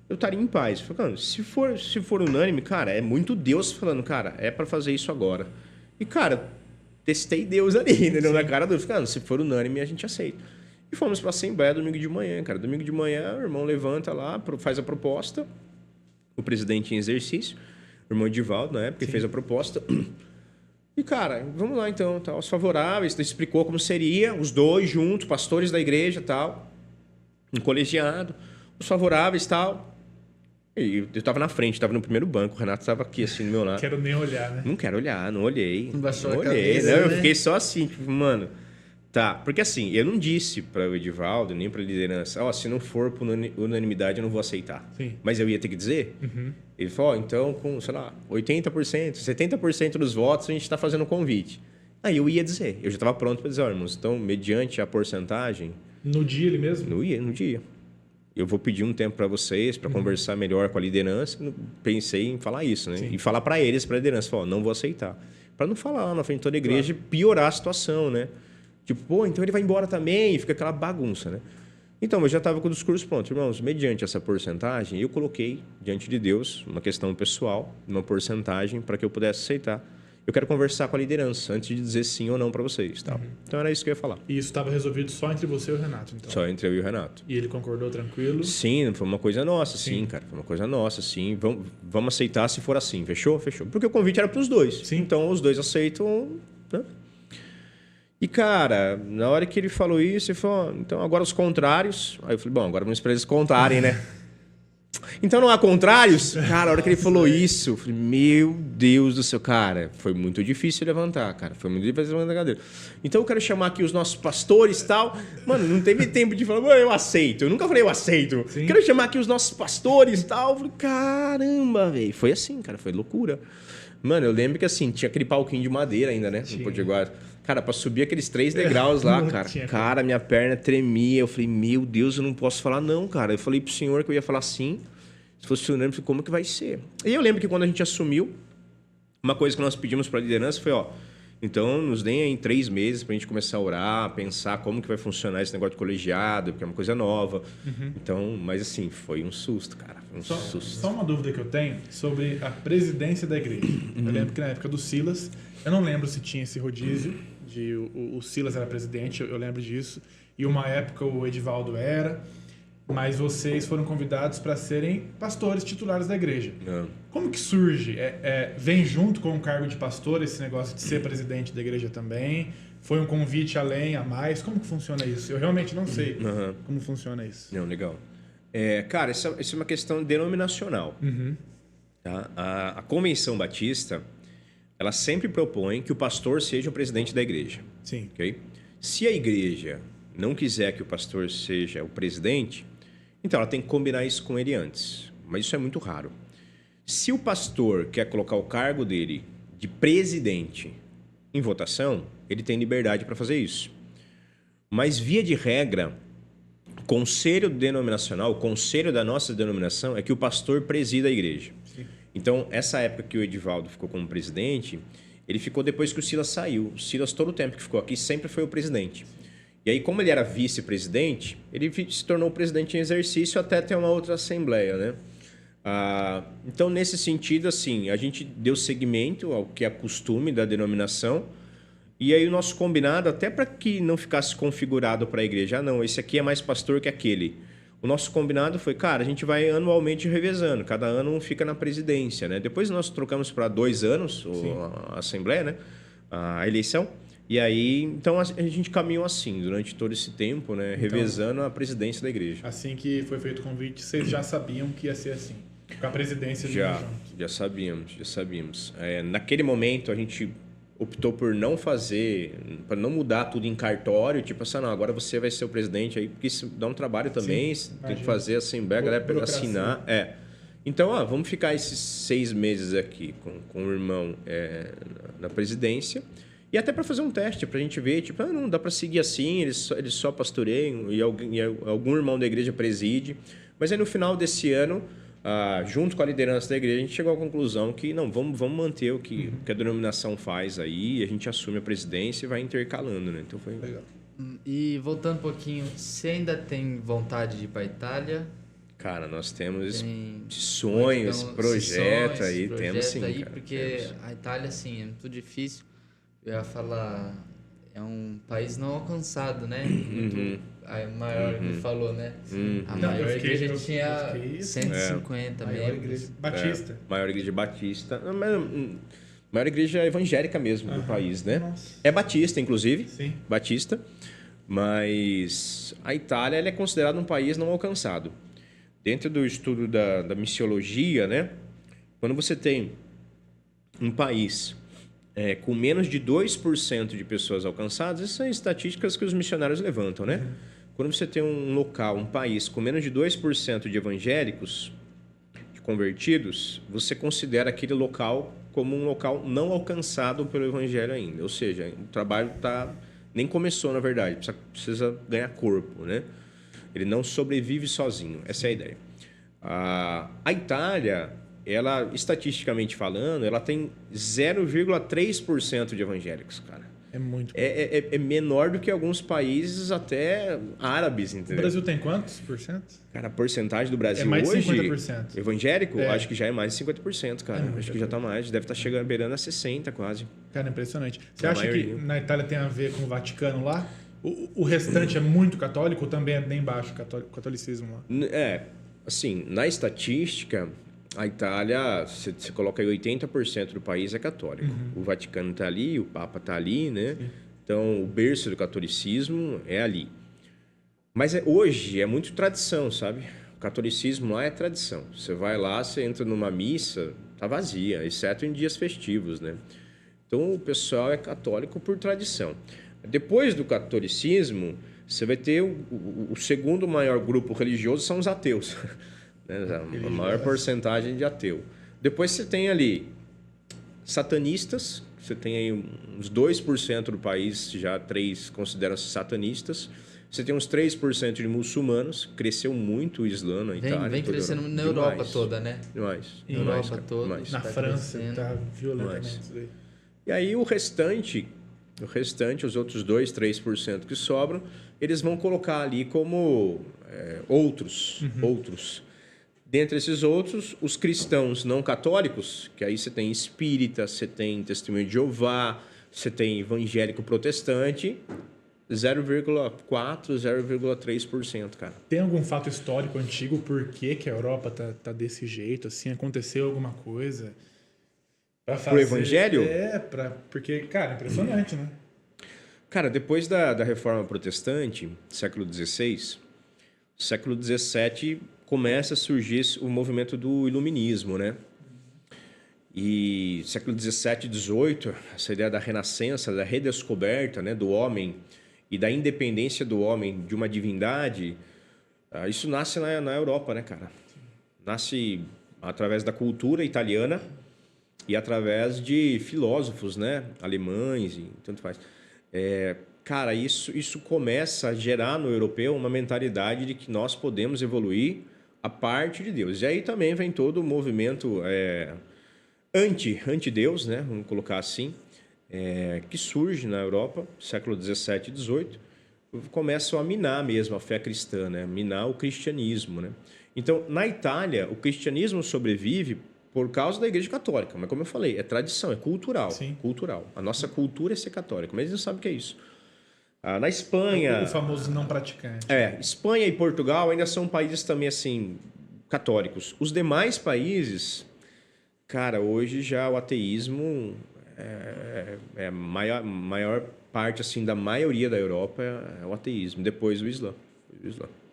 eu estaria em paz. Falei, se for unânime, cara, é muito Deus falando, cara, é para fazer isso agora. E, cara, testei Deus ali, entendeu? Na cara do Deus. Cara, se for unânime, a gente aceita. E fomos para a Assembleia domingo de manhã, cara. Domingo de manhã, o irmão levanta lá, faz a proposta. O presidente em exercício, o irmão Edivaldo, na época, fez a proposta. E, cara, vamos lá então, tal, os favoráveis, explicou como seria, os 2 juntos, pastores da igreja, tal, um colegiado. Os favoráveis e tal. E eu tava na frente, tava no primeiro banco. O Renato tava aqui, assim, do meu lado. Quero nem olhar, né? Não quero olhar, não olhei. Não baixou a olhei, cabeça, não, né? eu fiquei só assim, tipo, mano. Tá, porque assim, eu não disse para o Edivaldo, nem para a liderança, se não for por unanimidade, eu não vou aceitar. Sim. Mas eu ia ter que dizer. Ele falou, então, com, sei lá, 80%, 70% dos votos, a gente está fazendo um convite. Aí eu ia dizer, eu já estava pronto para dizer, irmãos, então, mediante a porcentagem... No dia ele mesmo? No dia. Eu vou pedir um tempo para vocês, para conversar melhor com a liderança. Pensei em falar isso, né? Sim. E falar para eles, para a liderança, falar, não vou aceitar. Para não falar lá na frente de toda a igreja e piorar a situação, né? Tipo, pô, então ele vai embora também, e fica aquela bagunça, né? Então, eu já estava com o discurso pronto. Irmãos, mediante essa porcentagem, eu coloquei diante de Deus uma questão pessoal, uma porcentagem para que eu pudesse aceitar. Eu quero conversar com a liderança antes de dizer sim ou não para vocês. Tal. Então, era isso que eu ia falar. E isso estava resolvido só entre você e o Renato, então? Só entre eu e o Renato. E ele concordou tranquilo? Sim, foi uma coisa nossa, sim, cara. Foi uma coisa nossa, sim. Vamos aceitar se for assim. Fechou? Fechou. Porque o convite era para os dois. Sim. Então, os dois aceitam, né? E, cara, na hora que ele falou isso, ele falou, então agora os contrários. Aí eu falei, bom, agora vamos esperar eles contarem, né? Então não há contrários? Cara, a hora que ele falou isso, eu falei, meu Deus do céu, cara, foi muito difícil levantar, cara. Foi muito difícil levantar a cadeira. Então eu quero chamar aqui os nossos pastores e tal. Mano, não teve tempo de falar, eu aceito. Eu nunca falei, eu aceito. Sim. Quero chamar aqui os nossos pastores e tal. Eu falei, caramba, velho. Foi assim, cara, foi loucura. Mano, eu lembro que assim, tinha aquele palquinho de madeira ainda, né? No Potiguar. Cara, pra subir aqueles 3 degraus lá, cara, minha perna tremia. Eu falei, meu Deus, eu não posso falar não, cara. Eu falei pro senhor que eu ia falar sim. Se fosse o Fernando, como que vai ser? E eu lembro que quando a gente assumiu, uma coisa que nós pedimos para a liderança foi, então nos deem aí 3 meses para a gente começar a orar, pensar como que vai funcionar esse negócio de colegiado, porque é uma coisa nova. Então, mas assim, foi um susto, cara. Só uma dúvida que eu tenho sobre a presidência da igreja. Eu lembro que na época do Silas, eu não lembro se tinha esse rodízio, de o Silas era presidente, eu lembro disso. E uma época o Edivaldo era... Mas vocês foram convidados para serem pastores titulares da igreja. Como que surge? Vem junto com o cargo de pastor esse negócio de ser presidente da igreja também? Foi um convite além, a mais? Como que funciona isso? Eu realmente não sei como funciona isso. Não, legal. Cara, isso é uma questão denominacional. Tá? A Convenção Batista, ela sempre propõe que o pastor seja o presidente da igreja. Sim. Okay? Se a igreja não quiser que o pastor seja o presidente, então ela tem que combinar isso com ele antes. Mas isso é muito raro. Se o pastor quer colocar o cargo dele de presidente em votação, ele tem liberdade para fazer isso. Mas, via de regra, o conselho denominacional, o conselho da nossa denominação é que o pastor presida a igreja. Sim. Então, essa época que o Edivaldo ficou como presidente, ele ficou depois que o Silas saiu. O Silas, todo o tempo que ficou aqui, sempre foi o presidente. E aí, como ele era vice-presidente, ele se tornou presidente em exercício até ter uma outra assembleia, né? Então, nesse sentido, assim, a gente deu seguimento ao que é costume da denominação. E aí, o nosso combinado, até para que não ficasse configurado para a igreja, não, esse aqui é mais pastor que aquele. O nosso combinado foi, cara, a gente vai anualmente revezando. Cada ano um fica na presidência, né? Depois nós trocamos para 2 anos a assembleia, né? A eleição. E aí, então a gente caminhou assim, durante todo esse tempo, né? Então, revezando a presidência da igreja. Assim que foi feito o convite, vocês já sabiam que ia ser assim? Com a presidência já sabíamos. Naquele momento, a gente optou por não fazer, para não mudar tudo em cartório, tipo assim, não, agora você vai ser o presidente, aí, porque isso dá um trabalho também, tem que fazer a assembleia, a galera assinar. Então, vamos ficar esses 6 meses aqui com o irmão na presidência. E até para fazer um teste, para a gente ver, tipo, não, dá para seguir assim, eles só pastoreiam e algum irmão da igreja preside. Mas aí no final desse ano, junto com a liderança da igreja, a gente chegou à conclusão que não, vamos manter o que a denominação faz aí, a gente assume a presidência e vai intercalando, né? Então foi legal. E voltando um pouquinho, você ainda tem vontade de ir para a Itália? Cara, nós temos sonhos, projetos aí, temos sim, aí, cara, porque temos. A Itália, assim, é muito difícil. Eu ia falar, é um país não alcançado, né? Muito, a maior que falou, né? A maior igreja tinha 150 membros. Batista. Maior igreja batista. Maior igreja evangélica mesmo do país, né? Nossa. É batista, inclusive. Sim. Batista. Mas a Itália ela é considerada um país não alcançado. Dentro do estudo da missiologia, né? Quando você tem um país com menos de 2% de pessoas alcançadas, essas são estatísticas que os missionários levantam, né? Quando você tem um local, um país com menos de 2% de evangélicos, de convertidos, você considera aquele local como um local não alcançado pelo evangelho ainda. Ou seja, o trabalho nem começou, na verdade, precisa ganhar corpo, né? Ele não sobrevive sozinho, essa é a ideia. A Itália, ela, estatisticamente falando, ela tem 0,3% de evangélicos, cara. É muito. É menor do que alguns países até árabes, O entendeu? Brasil tem quantos por cento? Cara, a porcentagem do Brasil É mais de hoje, 50%. evangélico, É. acho que já é mais de 50%, cara. É, acho que já tá mais, deve estar chegando, beirando a 60 quase. Cara, impressionante. Você A acha maioria. que na Itália tem a ver com o Vaticano lá? O restante é muito católico ou também é bem baixo o catolicismo lá? Assim, na estatística, a Itália, você coloca aí 80% do país é católico. O Vaticano tá ali, o Papa tá ali, né? Sim. Então, o berço do catolicismo é ali. Mas hoje é muito tradição, sabe? O catolicismo lá é tradição. Você vai lá, você entra numa missa, tá vazia, exceto em dias festivos, né? Então, o pessoal é católico por tradição. Depois do catolicismo, você vai ter o segundo maior grupo religioso são os ateus. Né? A maior porcentagem de ateu. Depois você tem ali satanistas, você tem aí uns 2% do país, já 3% consideram-se satanistas. Você tem uns 3% de muçulmanos, cresceu muito o Islã na Itália. Vem crescendo na Europa toda, né? Demais. Na Europa toda. Demais. Na Tá França crescendo. tá violentamente Mas- isso daí. E aí o restante, os outros 2%, 3% que sobram, eles vão colocar ali como outros. Dentre esses outros, os cristãos não católicos, que aí você tem espírita, você tem testemunho de Jeová, você tem evangélico protestante, 0,4%, 0,3%, cara. Tem algum fato histórico antigo por que a Europa tá desse jeito? Assim, aconteceu alguma coisa? Pra Pro evangelho? Porque, cara, impressionante, né? Cara, depois da Reforma Protestante, século XVI, século XVII começa a surgir o movimento do Iluminismo, né? E século XVII e XVIII, essa ideia da renascença, da redescoberta, né, do homem e da independência do homem de uma divindade, isso nasce na Europa, né, cara? Nasce através da cultura italiana e através de filósofos, né, alemães e tanto faz. Cara, isso começa a gerar no europeu uma mentalidade de que nós podemos evoluir a parte de Deus. E aí também vem todo o movimento anti-Deus, né, vamos colocar assim, que surge na Europa, século XVII e XVIII, começam a minar mesmo a fé cristã, né, minar o cristianismo, né. Então, na Itália, o cristianismo sobrevive por causa da Igreja Católica, mas como eu falei, é tradição, é cultural. Sim. Cultural. A nossa cultura é ser católica, mas eles não sabem o que é isso. Na Espanha... O famoso não praticante. Espanha e Portugal ainda são países também, assim, católicos. Os demais países, cara, hoje já o ateísmo é a maior parte, assim, da maioria da Europa é o ateísmo, depois o Islã.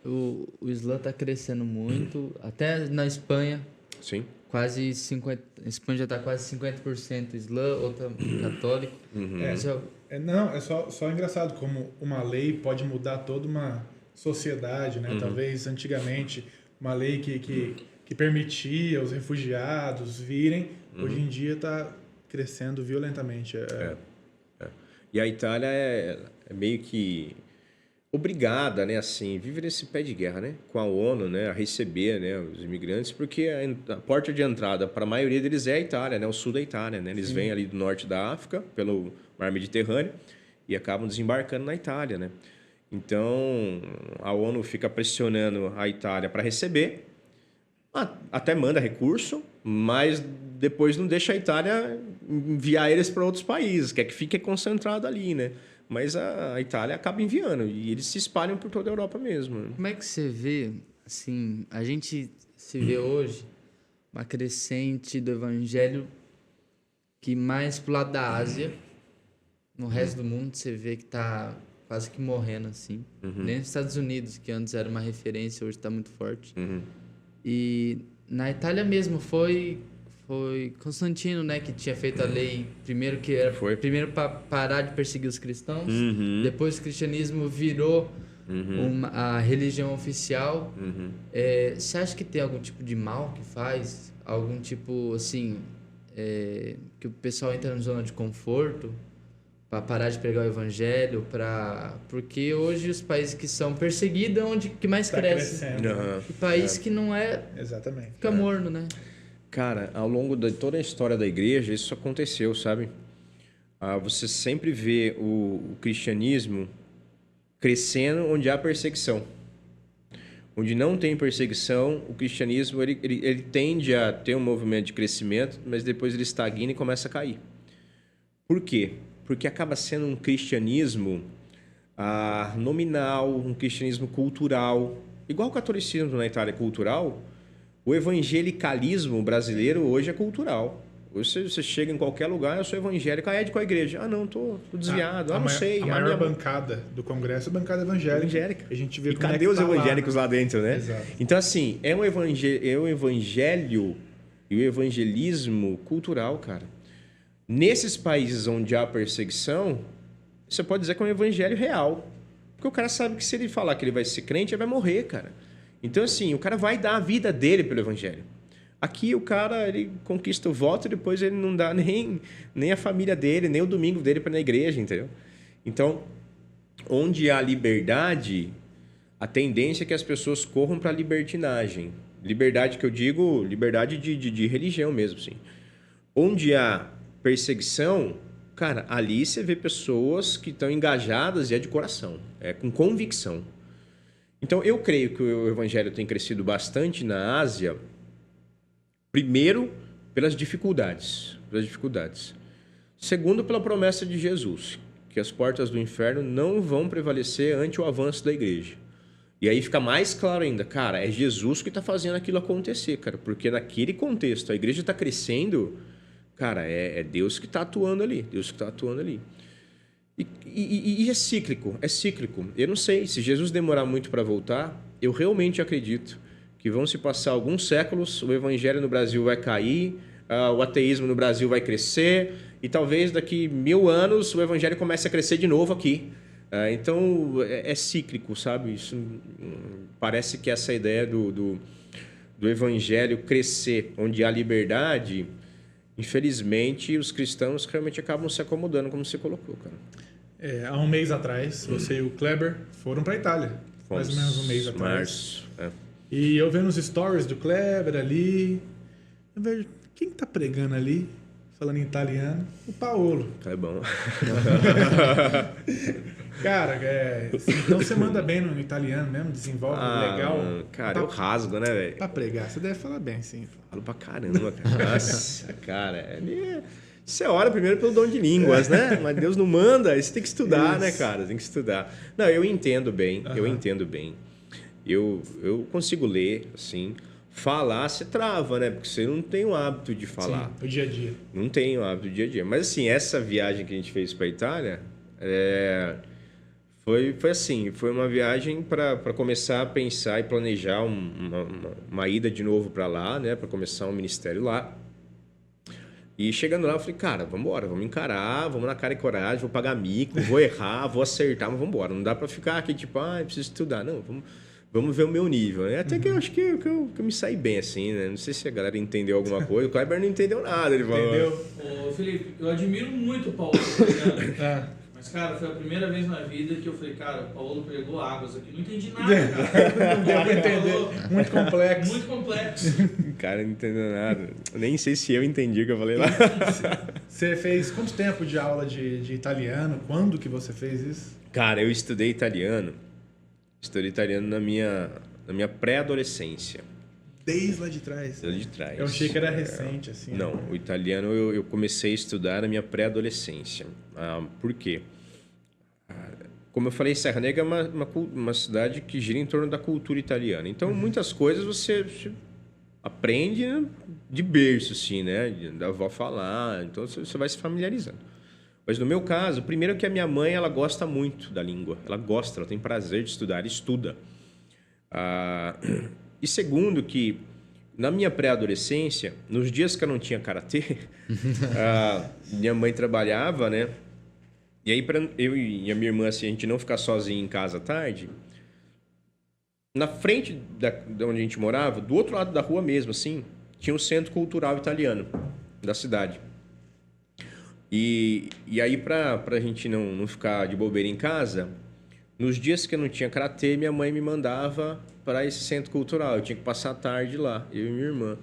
O Islã tá crescendo muito. Até na Espanha, Sim. quase 50%. A Espanha já tá quase 50% Islã, outra católico. Mas Não, é só engraçado como uma lei pode mudar toda uma sociedade, né? Talvez antigamente uma lei que permitia os refugiados virem, hoje em dia está crescendo violentamente. E a Itália é meio que obrigada, né, assim, vive nesse pé de guerra, né, com a ONU, né, a receber, né, os imigrantes, porque a porta de entrada para a maioria deles é a Itália, né, o sul da Itália, né, eles vêm ali do norte da África pelo Mar Mediterrâneo e acabam desembarcando na Itália, né. Então a ONU fica pressionando a Itália para receber, até manda recurso, mas depois não deixa a Itália enviar eles para outros países, quer que fique concentrado ali, né. Mas a Itália acaba enviando e eles se espalham por toda a Europa mesmo. como é que você vê, assim, a gente se vê hoje uma crescente do evangelho que mais pro lado da Ásia, no resto do mundo você vê que tá quase que morrendo, assim. Nem nos Estados Unidos, que antes era uma referência, hoje tá muito forte. E na Itália mesmo foi Constantino, né, que tinha feito a lei primeiro primeiro para parar de perseguir os cristãos, depois o cristianismo virou a religião oficial. Você acha que tem algum tipo de mal que faz? Algum tipo, assim, que o pessoal entra na zona de conforto para parar de pregar o evangelho? Porque hoje os países que são perseguidos é onde que mais cresce. E país que não é, Exatamente. fica morno, né? Cara, ao longo de toda a história da igreja, isso aconteceu, sabe? você sempre vê o cristianismo crescendo onde há perseguição. Onde não tem perseguição, o cristianismo ele tende a ter um movimento de crescimento, mas depois ele estagna e começa a cair. Por quê? Porque acaba sendo um cristianismo nominal, um cristianismo cultural. Igual o catolicismo na Itália é cultural, o evangelicalismo brasileiro hoje é cultural. Hoje você chega em qualquer lugar, eu sou evangélico, é de qual igreja? Não, tô desviado, não sei. A maior bancada do Congresso é a bancada evangélica. A gente vê e cadê os evangélicos lá dentro, né? Exato. Então, assim, é um evangelho e o evangelismo cultural, cara. Nesses países onde há perseguição, você pode dizer que é um evangelho real. Porque o cara sabe que se ele falar que ele vai ser crente, ele vai morrer, cara. Então, assim, o cara vai dar a vida dele pelo evangelho. Aqui o cara, ele conquista o voto e depois ele não dá nem a família dele, nem o domingo dele para ir na igreja, entendeu? Então, onde há liberdade, a tendência é que as pessoas corram para a libertinagem. Liberdade que eu digo, liberdade de religião mesmo, assim. Onde há perseguição, cara, ali você vê pessoas que estão engajadas e é de coração, é com convicção. Então, eu creio que o evangelho tem crescido bastante na Ásia. Primeiro, pelas dificuldades. Segundo, pela promessa de Jesus, que as portas do inferno não vão prevalecer ante o avanço da igreja. E aí fica mais claro ainda, cara, é Jesus que está fazendo aquilo acontecer, cara, porque naquele contexto a igreja está crescendo, cara, é Deus que está atuando ali, E é cíclico. Eu não sei, se Jesus demorar muito para voltar, eu realmente acredito que vão se passar alguns séculos, o evangelho no Brasil vai cair, o ateísmo no Brasil vai crescer e talvez daqui 1000 anos o evangelho comece a crescer de novo aqui. Então, é cíclico, sabe? Isso, parece que essa ideia do evangelho crescer onde há liberdade, infelizmente, os cristãos realmente acabam se acomodando, como você colocou, cara. Há um mês atrás, você e o Kleber foram para a Itália. Fomos, mais ou menos um mês atrás. Março, E eu vendo os stories do Kleber ali, eu vejo, quem tá pregando ali, falando em italiano? O Paolo. É bom. Cara, então você manda bem no italiano mesmo, desenvolve legal. Cara, eu rasgo, né, velho? Pra pregar, você deve falar bem, sim. Falo pra caramba, cara. Nossa, cara, você ora primeiro pelo dom de línguas, né? Mas Deus não manda, aí você tem que estudar, né, cara? Tem que estudar. Não, eu entendo bem, Eu consigo ler, assim, falar, você trava, né? Porque você não tem o hábito de falar. Sim, o dia a dia. Não tem o hábito do dia a dia. Mas, assim, essa viagem que a gente fez para a Itália, foi assim, foi uma viagem para começar a pensar e planejar uma ida de novo para lá, né? Para começar um ministério lá. E chegando lá, eu falei, cara, vamos embora, vamos encarar, vamos na cara e coragem, vou pagar mico, vou errar, vou acertar, mas vamos embora. Não dá para ficar aqui, tipo, preciso estudar. Não, vamos ver o meu nível, né? Até que eu acho que eu me saí bem, assim, né? Não sei se a galera entendeu alguma coisa. O Kleber não entendeu nada, ele falou. Entendeu? Ô, Felipe, eu admiro muito o Paulo, Mas, cara, foi a primeira vez na vida que eu falei, cara, o Paulo pregou águas aqui. Não entendi nada, cara. Não deu pra entender. Muito complexo. Muito complexo. O cara não entendeu nada. Nem sei se eu entendi o que eu falei lá. Você fez quanto tempo de aula de italiano? Quando que você fez isso? Cara, eu estudei italiano. Estudei italiano na minha pré-adolescência. Desde lá de trás. Lá de trás. Eu achei que era recente, assim. Não, o italiano eu comecei a estudar na minha pré-adolescência. Por quê? Como eu falei, Serra Negra é uma cidade que gira em torno da cultura italiana. Então, muitas coisas você aprende de berço, assim, né? Da avó falar. Então, você vai se familiarizando. Mas no meu caso, primeiro que a minha mãe, ela gosta muito da língua. Ela tem prazer de estudar, ela estuda. E segundo que, na minha pré-adolescência, nos dias que eu não tinha karatê, minha mãe trabalhava, né? E aí, para eu e a minha irmã, assim, a gente não ficar sozinho em casa à tarde, na frente de onde a gente morava, do outro lado da rua mesmo, assim, tinha um centro cultural italiano da cidade. E aí, para a gente não ficar de bobeira em casa, nos dias que eu não tinha karatê, minha mãe me mandava para esse centro cultural. Eu tinha que passar a tarde lá, eu e minha irmã.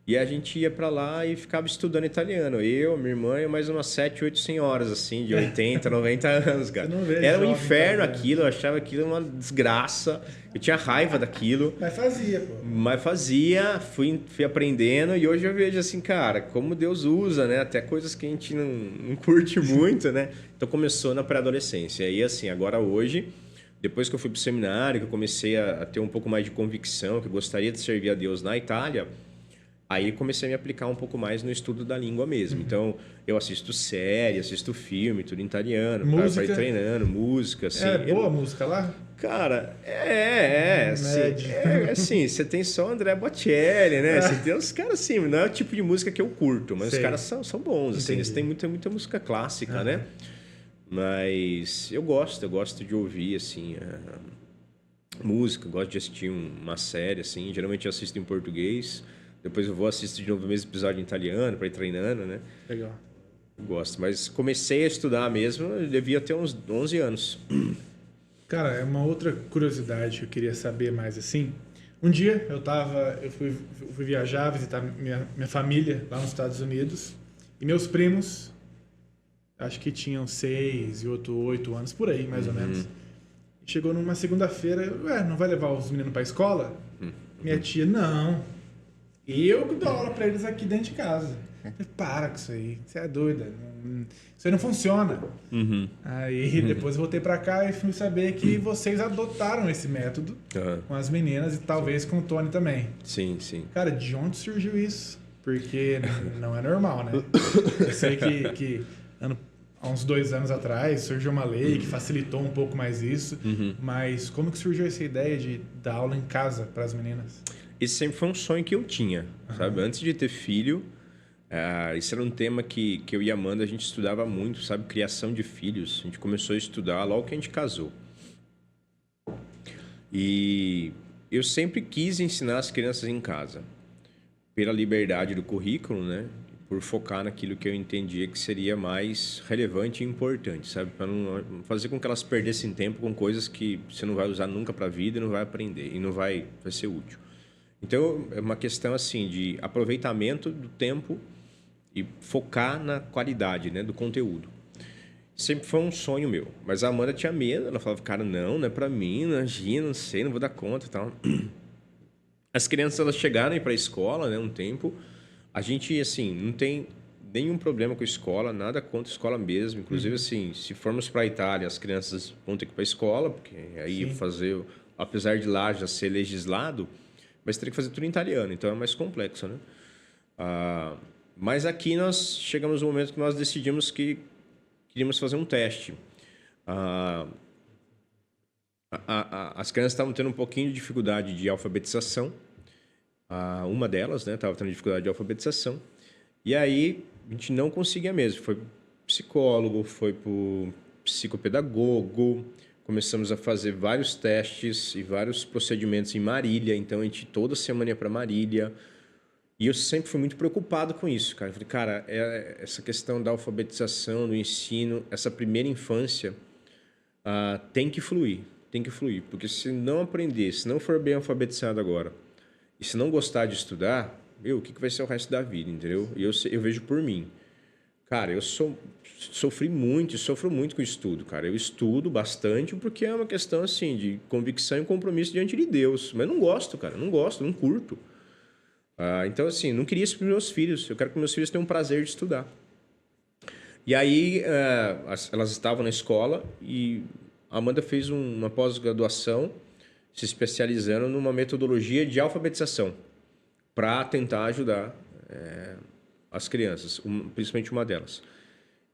E a gente ia para lá e ficava estudando italiano. Eu, minha irmã e mais umas 7, 8 senhoras, assim, de 80, 90 anos, cara. Você não vê Era um jovem inferno fazendo. aquilo, eu achava aquilo uma desgraça. Eu tinha raiva daquilo. Mas fazia, pô. Mas fazia, fui aprendendo e hoje eu vejo assim, cara, como Deus usa, né? Até coisas que a gente não curte muito, né? Então começou na pré-adolescência. E aí, assim, agora hoje, depois que eu fui pro seminário, que eu comecei a ter um pouco mais de convicção, que eu gostaria de servir a Deus na Itália, aí comecei a me aplicar um pouco mais no estudo da língua mesmo. Então, eu assisto série, assisto filme, tudo em italiano, pra ir treinando, música, assim. É boa a música lá? Cara, Médio. assim, você tem só André Bocelli, né? Você tem uns caras assim, não é o tipo de música que eu curto, mas Sei. os caras são bons, assim, eles Entendi. têm muita música clássica, né? Mas eu gosto de ouvir, assim, música, gosto de assistir uma série, assim, geralmente eu assisto em português, depois eu vou assistir de novo o mesmo episódio em italiano, para ir treinando, né? Legal. Eu gosto, mas comecei a estudar mesmo, eu devia ter uns 11 anos. Cara, é uma outra curiosidade que eu queria saber mais assim. Um dia eu fui viajar, visitar minha família lá nos Estados Unidos e meus primos, acho que tinham 6 e outro 8 anos, por aí, mais ou menos. Chegou numa segunda-feira, não vai levar os meninos pra escola? Minha tia, não. Eu que dou aula pra eles aqui dentro de casa. Eu falei, para com isso aí, você é doida. Isso aí não funciona. Aí depois eu voltei pra cá e fui saber que vocês adotaram esse método com as meninas e talvez com o Tony também. Sim, sim. Cara, de onde surgiu isso? Porque não é normal, né? Eu sei que há uns 2 anos atrás surgiu uma lei que facilitou um pouco mais isso, mas como que surgiu essa ideia de dar aula em casa para as meninas? Esse sempre foi um sonho que eu tinha, sabe? Antes de ter filho, isso era um tema que eu e a Amanda, a gente estudava muito, sabe? Criação de filhos. A gente começou a estudar logo que a gente casou. E eu sempre quis ensinar as crianças em casa, pela liberdade do currículo, né? Por focar naquilo que eu entendia que seria mais relevante e importante, sabe? Para não fazer com que elas perdessem tempo com coisas que você não vai usar nunca para a vida e não vai aprender, e não vai ser útil. Então, é uma questão assim de aproveitamento do tempo e focar na qualidade, né, do conteúdo. Sempre foi um sonho meu. Mas a Amanda tinha medo. Ela falava, cara, não é para mim, imagina, não sei, não vou dar conta e tal. As crianças, elas chegaram para a escola, né, um tempo. A gente, assim, não tem nenhum problema com a escola, nada contra a escola mesmo. Inclusive, assim, se formos para a Itália, as crianças vão ter que ir para a escola, porque aí fazer, apesar de lá já ser legislado, mas teria que fazer tudo em italiano, então é mais complexo, né? Mas aqui nós chegamos no momento que nós decidimos que queríamos fazer um teste. As crianças estavam tendo um pouquinho de dificuldade de alfabetização. Uma delas, né, estava tendo dificuldade de alfabetização. E aí a gente não conseguia mesmo. Foi pro psicólogo, foi pro psicopedagogo. Começamos a fazer vários testes e vários procedimentos em Marília. Então, a gente toda semana ia para Marília. E eu sempre fui muito preocupado com isso, cara. Eu falei, cara, essa questão da alfabetização, do ensino, essa primeira infância, tem que fluir. Tem que fluir. Porque se não aprender, se não for bem alfabetizado agora, e se não gostar de estudar, o que vai ser o resto da vida, entendeu? E eu vejo por mim. Cara, eu sofri muito e sofro muito com o estudo, cara. Eu estudo bastante porque é uma questão, assim, de convicção e compromisso diante de Deus. Mas não gosto, cara. Não gosto, não curto. Então, assim, não queria isso para os meus filhos. Eu quero que meus filhos tenham prazer de estudar. E aí, elas estavam na escola e a Amanda fez uma pós-graduação se especializando numa metodologia de alfabetização para tentar ajudar as crianças, principalmente uma delas.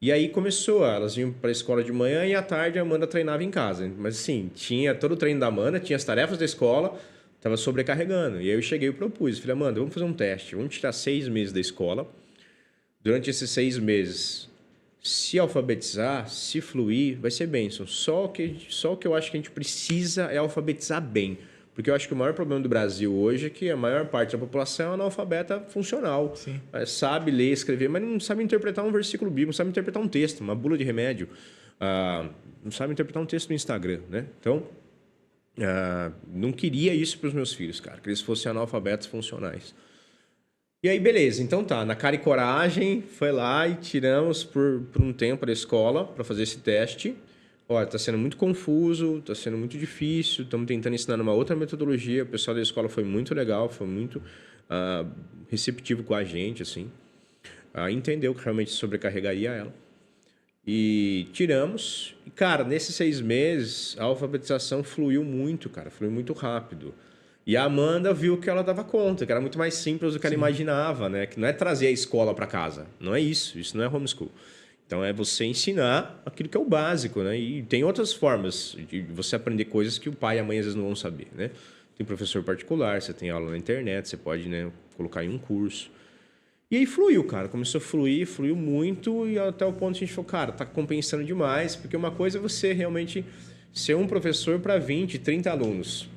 E aí começou, elas iam para a escola de manhã e à tarde a Amanda treinava em casa. Mas assim, tinha todo o treino da Amanda, tinha as tarefas da escola, estava sobrecarregando. E aí eu cheguei e propus, falei, Amanda, vamos fazer um teste, vamos tirar 6 meses da escola. Durante esses 6 meses, se alfabetizar, se fluir, vai ser bênção. Só o que eu acho que a gente precisa é alfabetizar bem. Porque eu acho que o maior problema do Brasil hoje é que a maior parte da população é analfabeta funcional. Sim. Sabe ler, escrever, mas não sabe interpretar um versículo bíblico, não sabe interpretar um texto, uma bula de remédio. Não sabe interpretar um texto no Instagram, né? Então, não queria isso para os meus filhos, cara. Que eles fossem analfabetos funcionais. E aí, beleza. Então tá, na cara e coragem, foi lá e tiramos por um tempo da escola para fazer esse teste. Olha, tá sendo muito confuso, tá sendo muito difícil, estamos tentando ensinar uma outra metodologia. O pessoal da escola foi muito legal, foi muito receptivo com a gente, assim. Entendeu que realmente sobrecarregaria ela. E tiramos. E, cara, nesses 6 meses, a alfabetização fluiu muito, cara. Fluiu muito rápido. E a Amanda viu que ela dava conta, que era muito mais simples do que ela imaginava, né? Que não é trazer a escola para casa. Não é isso. Isso não é homeschool. Então, é você ensinar aquilo que é o básico, né? E tem outras formas de você aprender coisas que o pai e a mãe às vezes não vão saber, né? Tem professor particular, você tem aula na internet, você pode, né, colocar em um curso. E aí fluiu, cara. Começou a fluir, fluiu muito e até o ponto que a gente falou, cara, tá compensando demais, porque uma coisa é você realmente ser um professor para 20, 30 alunos.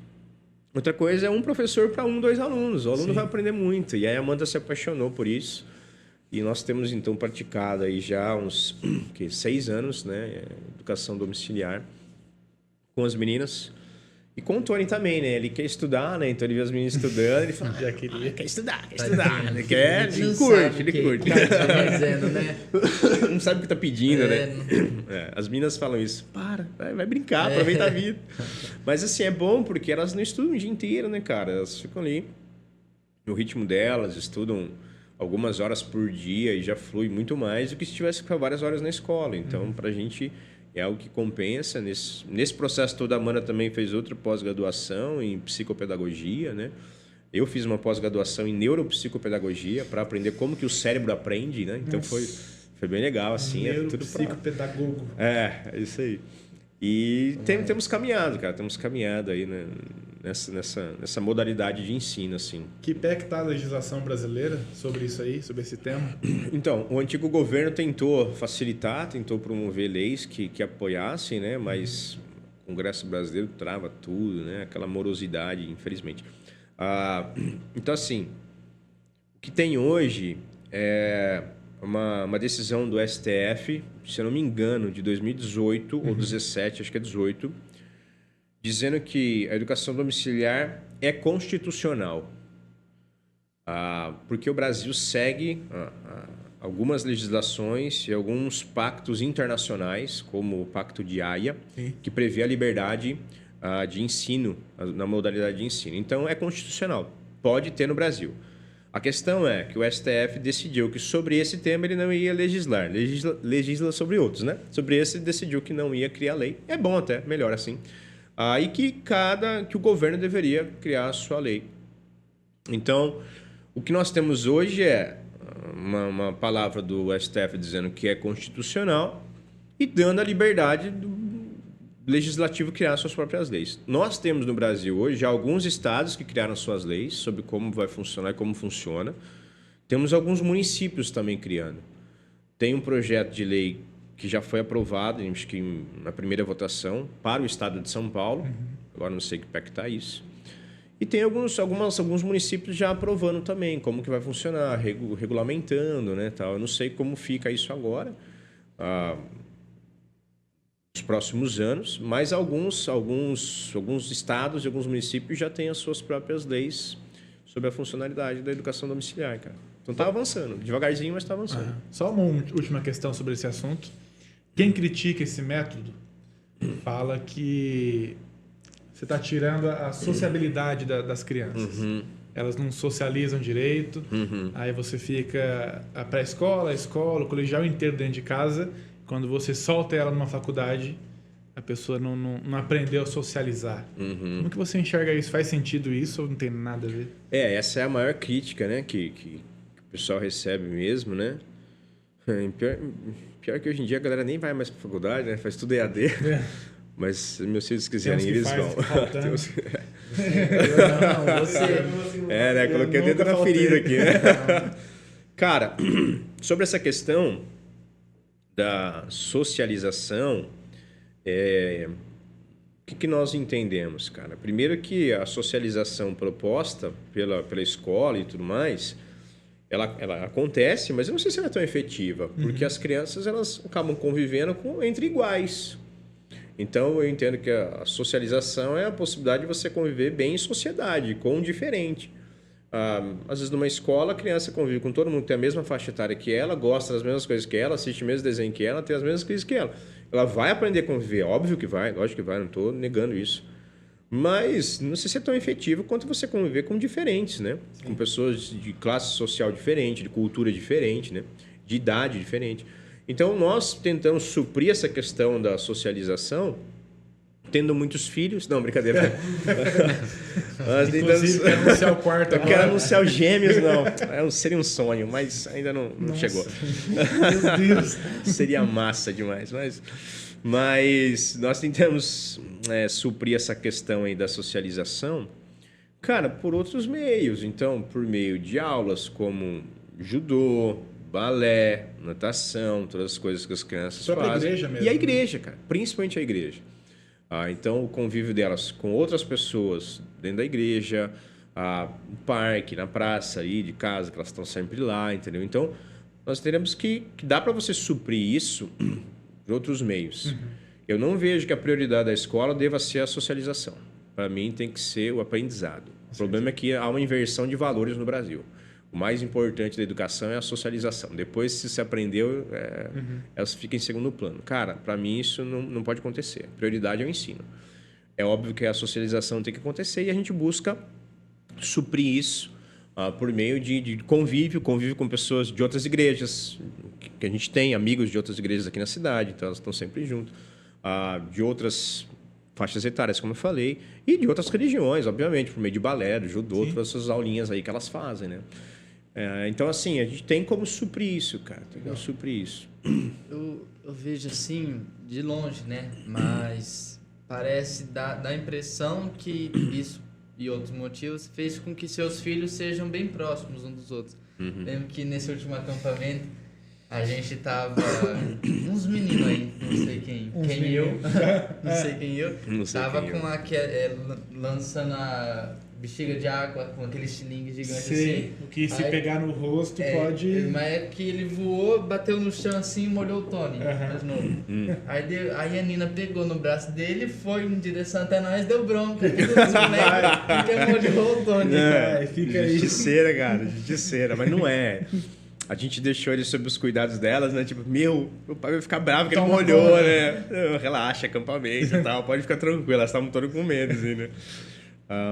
Outra coisa é um professor para 1, 2 alunos. O aluno vai aprender muito. E aí a Amanda se apaixonou por isso. E nós temos, então, praticado aí já uns 6 anos, né? Educação domiciliar com as meninas. E com o Tony também, né? Ele quer estudar, né? Então ele vê as meninas estudando, ele fala, já queria. Quer estudar. Ele quer, ele curte. Tá dizendo, né? Não sabe o que tá pedindo, né? As meninas falam isso. Vai brincar, aproveita a vida. Mas assim, é bom porque elas não estudam o dia inteiro, né, cara? Elas ficam ali no ritmo delas, estudam algumas horas por dia e já flui muito mais do que se tivesse que ficar várias horas na escola. Então, pra gente é algo que compensa. Nesse processo todo, a Amanda também fez outra pós-graduação em psicopedagogia, né? Eu fiz uma pós-graduação em neuropsicopedagogia para aprender como que o cérebro aprende, né? Então foi bem legal, assim. Neuropsicopedagogo. É isso aí. E temos caminhado, cara. Temos caminhado aí, né? Nessa modalidade de ensino, assim. Que pé que está a legislação brasileira sobre isso aí, sobre esse tema? Então, o antigo governo tentou facilitar, tentou promover leis que apoiassem, né? Mas o Congresso brasileiro trava tudo, né? Aquela morosidade, infelizmente. Então, assim, o que tem hoje é uma decisão do STF, se eu não me engano, de 2018 ou 17, acho que é 18, dizendo que a educação domiciliar é constitucional. Porque o Brasil segue algumas legislações e alguns pactos internacionais, como o Pacto de Haia, que prevê a liberdade de ensino, na modalidade de ensino. Então, é constitucional. Pode ter no Brasil. A questão é que o STF decidiu que sobre esse tema ele não ia legislar. Legisla sobre outros, né? Sobre esse decidiu que não ia criar lei. É bom até, melhor assim. E que o governo deveria criar a sua lei. Então, o que nós temos hoje é uma palavra do STF dizendo que é constitucional e dando a liberdade do legislativo criar suas próprias leis. Nós temos no Brasil hoje já alguns estados que criaram suas leis sobre como vai funcionar e como funciona. Temos alguns municípios também criando. Tem um projeto de lei que já foi aprovado, acho que na primeira votação, para o estado de São Paulo. Agora não sei que pé que está isso. E tem alguns municípios já aprovando também como que vai funcionar, regulamentando, né, tal. Eu não sei como fica isso agora, nos próximos anos, mas alguns estados e alguns municípios já têm as suas próprias leis sobre a funcionalidade da educação domiciliar, cara. Então está avançando, devagarzinho, mas está avançando. Só uma última questão sobre esse assunto. Quem critica esse método fala que você está tirando a sociabilidade das crianças. Elas não socializam direito, aí você fica a pré-escola, a escola, o colegial inteiro dentro de casa. Quando você solta ela numa faculdade, a pessoa não aprendeu a socializar. Como que você enxerga isso? Faz sentido isso ou não tem nada a ver? Essa é a maior crítica, né, que o pessoal recebe mesmo, né? Pior que hoje em dia a galera nem vai mais para faculdade, né? Faz tudo EAD. Mas meus filhos quiserem, eles vão. Né? Coloquei dentro da ferida aqui, né? Cara, sobre essa questão da socialização, o que nós entendemos, cara? Primeiro que a socialização proposta pela escola e tudo mais, ela acontece, mas eu não sei se ela é tão efetiva, porque as crianças elas acabam convivendo entre iguais. Então, eu entendo que a socialização é a possibilidade de você conviver bem em sociedade, com o diferente. às vezes numa escola, a criança convive com todo mundo, tem a mesma faixa etária que ela, gosta das mesmas coisas que ela, assiste o mesmo desenho que ela, tem as mesmas coisas que ela. Ela vai aprender a conviver, óbvio que vai, lógico que vai, não estou negando isso. Mas não sei se é tão efetivo quanto você conviver com diferentes, né? Sim. Com pessoas de classe social diferente, de cultura diferente, né? De idade diferente. Então, nós tentamos suprir essa questão da socialização tendo muitos filhos. Não, brincadeira. Inclusive, quero anunciar o quarto agora. Eu quero anunciar os gêmeos, não. Seria um sonho, mas ainda não chegou. Meu Deus. Seria massa demais, mas nós tentamos suprir essa questão aí da socialização, cara, por outros meios. Então, por meio de aulas como judô, balé, natação, todas as coisas que as crianças fazem. A igreja mesmo. E a igreja, cara, principalmente a igreja. Então, o convívio delas com outras pessoas dentro da igreja, no parque, na praça aí de casa, que elas estão sempre lá, entendeu? Então, nós teremos que dar para você suprir isso de outros meios. Uhum. Eu não vejo que a prioridade da escola deva ser a socialização. Para mim, tem que ser o aprendizado. O problema é que há uma inversão de valores no Brasil. O mais importante da educação é a socialização. Depois, se você aprendeu, elas ficam em segundo plano. Cara, para mim isso não pode acontecer. A prioridade é o ensino. É óbvio que a socialização tem que acontecer e a gente busca suprir isso por meio de convívio com pessoas de outras igrejas, que a gente tem amigos de outras igrejas aqui na cidade, então elas estão sempre juntas, de outras faixas etárias, como eu falei, e de outras religiões, obviamente, por meio de balé, do judô, Sim. todas essas aulinhas aí que elas fazem, né? Então, assim, a gente tem como suprir isso, cara. Tem como suprir isso. Eu vejo assim, de longe, né? Mas parece dar a impressão que isso e outros motivos fez com que seus filhos sejam bem próximos uns dos outros. Uhum. Lembro que nesse último acampamento a gente tava uns meninos aí, não sei quem eu, tava com lançando a bexiga de água com aquele estilingue gigante assim. O que se pegar no rosto pode... Mas é que ele voou, bateu no chão assim e molhou o Tony. De novo. Aí a Nina pegou no braço dele, foi em direção até nós, deu bronca. Porque molhou o Tony. Fica aí. Justiceira, cara, justiceira. Mas não é. A gente deixou ele sob os cuidados delas, né? Tipo, meu pai vai ficar bravo que ele molhou, né? Não, relaxa, acampamento e tal, pode ficar tranquilo. Elas estavam todas com medo, assim, né?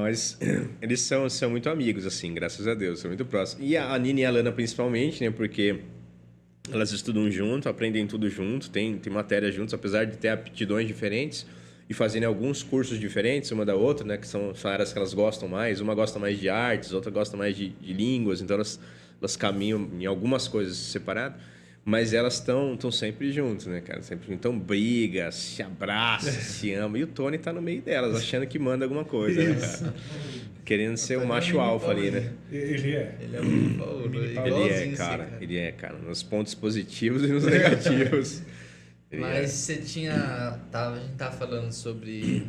Mas eles são muito amigos, assim, graças a Deus, são muito próximos. E a Nina e a Lana, principalmente, né? Porque elas estudam junto, aprendem tudo junto, tem matéria juntos, apesar de ter aptidões diferentes e fazerem alguns cursos diferentes uma da outra, né? Que são áreas que elas gostam mais. Uma gosta mais de artes, outra gosta mais de línguas, então elas caminham em algumas coisas separadas, mas elas estão sempre juntas, né, cara? Sempre então briga, se abraça, se ama. E o Tony tá no meio delas, achando que manda alguma coisa, né, cara? Querendo ser o macho alfa ali, né? Ele é. Ele é muito paulo. Ele é, cara. Nos pontos positivos e nos negativos. Mas você tinha... A gente tava falando sobre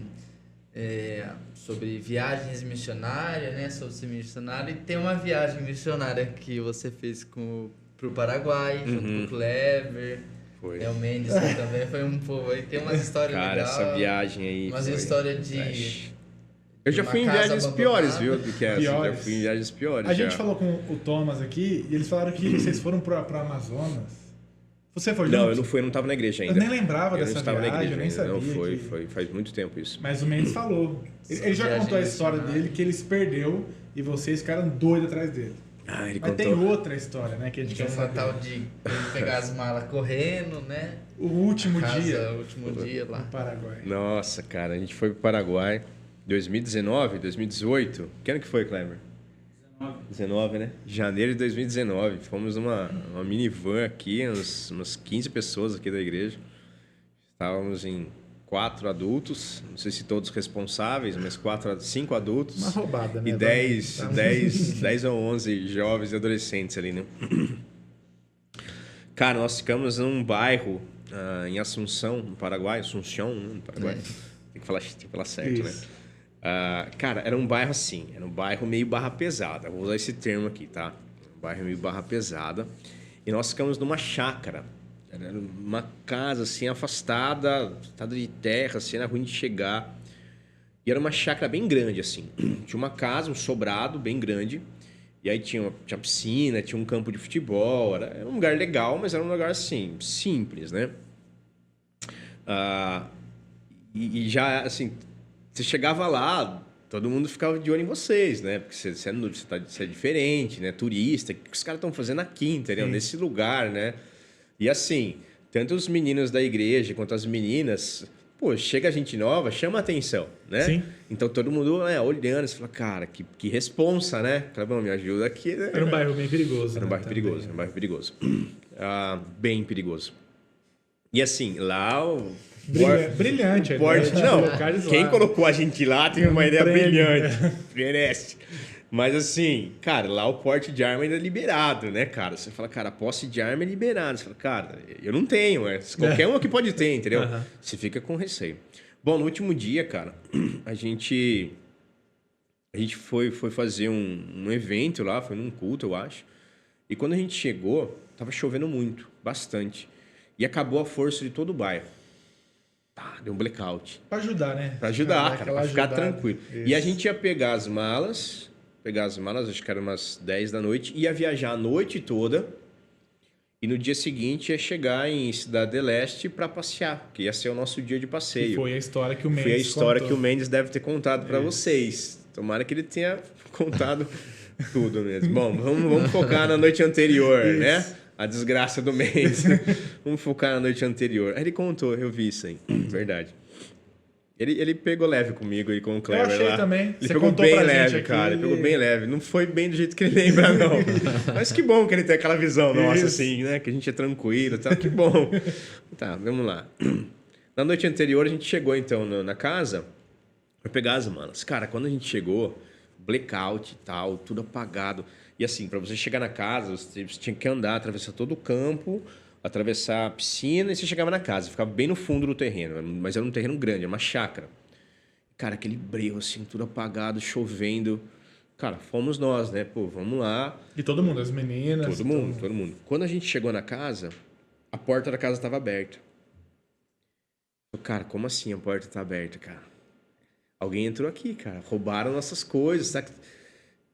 viagens missionárias, né? Sobre ser missionário. E tem uma viagem missionária que você fez pro Paraguai, junto com o Clever. Foi. O Mendes também foi um povo aí. Tem umas histórias legais. Cara, essa viagem aí... Umas histórias de... Eu já fui em viagens piores, viu? Do que essa. Já fui em viagens piores. A gente falou com o Thomas aqui e eles falaram que vocês foram para Amazonas. Você foi junto? Não, eu não fui, eu não estava na igreja ainda. Eu nem lembrava dessa viagem, eu nem sabia. Não, foi, faz muito tempo isso. Mas o Mendes falou. Ele já contou a história dele, que ele se perdeu e vocês ficaram doidos atrás dele. Ele Mas contou. Tem outra história, né? Que a gente quer saber. Tal de ele pegar as malas correndo, né? O último dia lá. No Paraguai. Nossa, cara, a gente foi pro Paraguai 2019, 2018. Que ano que foi, Kleber? 19, né? Janeiro de 2019. Fomos numa minivan aqui, umas 15 pessoas aqui da igreja. Estávamos em 4 adultos, não sei se todos responsáveis, mas 5 adultos. Uma roubada, né? E 10 ou 11 jovens e adolescentes ali, né? Cara, nós ficamos num bairro em Assunção, no Paraguai. Assunção, no Paraguai. Tem que falar certo, né? Cara, era um bairro assim, era um bairro meio barra pesada. Vou usar esse termo aqui, tá? Um bairro meio barra pesada. E nós ficamos numa chácara. Era uma casa assim, afastada de terra, assim, era ruim de chegar. E era uma chácara bem grande, assim. Tinha uma casa, um sobrado bem grande. E aí tinha piscina, tinha um campo de futebol. Era um lugar legal, mas era um lugar assim, simples, né? E já, assim, você chegava lá, todo mundo ficava de olho em vocês, né? Porque você é diferente, né? Turista, o que os caras estão fazendo aqui, entendeu? Sim. Nesse lugar, né? E assim, tanto os meninos da igreja quanto as meninas, pô, chega gente nova, chama a atenção, né? Sim. Então todo mundo, né, olhando, você fala, cara, que responsa, né? Fala, bom, me ajuda aqui, né? Era um bairro bem perigoso. Era um né, bairro também. perigoso, era um bairro perigoso. Bem perigoso. E assim, lá o... Brilhante. a Porte, ideia de não, colocar eles quem lá. colocou a gente lá tem uma ideia prêmio. brilhante. Merece. Mas assim, cara, lá o porte de arma ainda é liberado, né, cara? Você fala, cara, posse de arma é liberado. Você fala, cara, eu não tenho, qualquer um aqui pode ter, entendeu? Aham. Você fica com receio. Bom, no último dia, cara, a gente foi fazer um evento lá, foi num culto, eu acho. E quando a gente chegou, tava chovendo muito, bastante. E acabou a força de todo o bairro. Tá, deu um blackout. Pra ajudar, né? Pra ajudar, Dar cara, aquela pra ficar ajudada. tranquilo. Isso. E a gente ia pegar as malas, acho que era umas 10 da noite, ia viajar a noite toda. E no dia seguinte ia chegar em Cidade do Leste para passear, que ia ser o nosso dia de passeio. Que foi a história que o Mendes Foi a história contou. que o Mendes deve ter contado para vocês. Tomara que ele tenha contado tudo mesmo. Bom, vamos focar na noite anterior, né? A desgraça do Mendes. Vamos focar na noite anterior. Aí ele contou, eu vi isso aí. Verdade. Ele pegou leve comigo e com o Kleber achei lá. também. Ele Você pegou contou bem pra gente leve, aqui, cara. Ele ele- pegou bem leve. Não foi bem do jeito que ele lembra, não. Mas que bom que ele tem aquela visão nossa, Isso. assim, né? Que a gente é tranquilo e tal. Que bom. Tá, vamos lá. Na noite anterior, a gente chegou, então, na casa pra pegar as malas. Cara, quando a gente chegou, blackout e tal, tudo apagado. E assim, pra você chegar na casa, você tinha que andar, atravessar todo o campo, atravessar a piscina e você chegava na casa. Ficava bem no fundo do terreno, mas era um terreno grande, era uma chácara. Cara, aquele breu, assim, tudo apagado, chovendo. Cara, fomos nós, né? Pô, vamos lá. E todo mundo, as meninas. Todo mundo. Quando a gente chegou na casa, a porta da casa estava aberta. Cara, como assim a porta tá aberta, cara? Alguém entrou aqui, cara. Roubaram nossas coisas, sabe?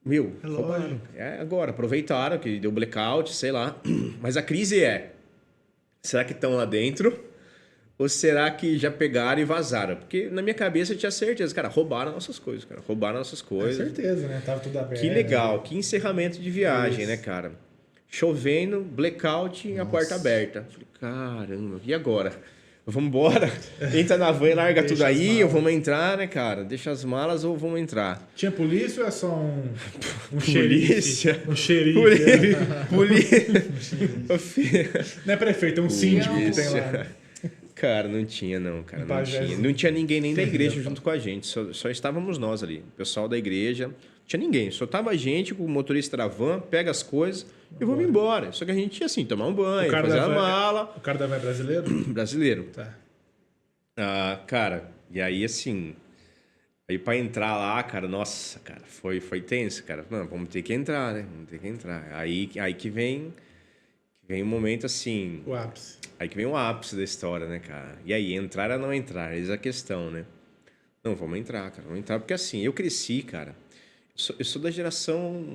Meu, É roubaram. lógico. Agora, aproveitaram que deu blackout, sei lá. Mas a crise será que estão lá dentro? Ou será que já pegaram e vazaram? Porque na minha cabeça eu tinha certeza, cara, roubaram nossas coisas, cara. Roubaram nossas Com coisas. certeza, né? Tava tudo aberto. Que legal, que encerramento de viagem, Isso. né, cara? Chovendo, blackout e a porta aberta. Falei, caramba, e agora? Vamos embora? Entra na van e larga Deixa tudo as aí, malas. ou vamos entrar, né, cara? Deixa as malas ou vamos entrar? Tinha polícia ou é só um Polícia? xerife? Um xerife. Não é prefeito, é um síndico que tem lá. né? Cara, não tinha não, cara. Um Não pajézinho. tinha. Não tinha ninguém nem da Terrível. igreja junto com a gente. Só estávamos nós ali. O pessoal da igreja. Não tinha ninguém. Só tava a gente com o motorista da van, pega as coisas e vamos embora. Só que a gente ia assim, tomar um banho, fazer a mala. O cara da van é brasileiro? Brasileiro. Tá. Cara, e aí assim... Aí pra entrar lá, cara, nossa, cara, foi tenso, cara. Não, vamos ter que entrar, né? Vamos ter que entrar. Aí que vem um momento assim... O ápice. Aí que vem o ápice da história, né, cara? E aí, entrar ou não entrar? Eis a questão, né? Não, vamos entrar, cara. Vamos entrar, porque assim, eu cresci, cara. Eu sou da geração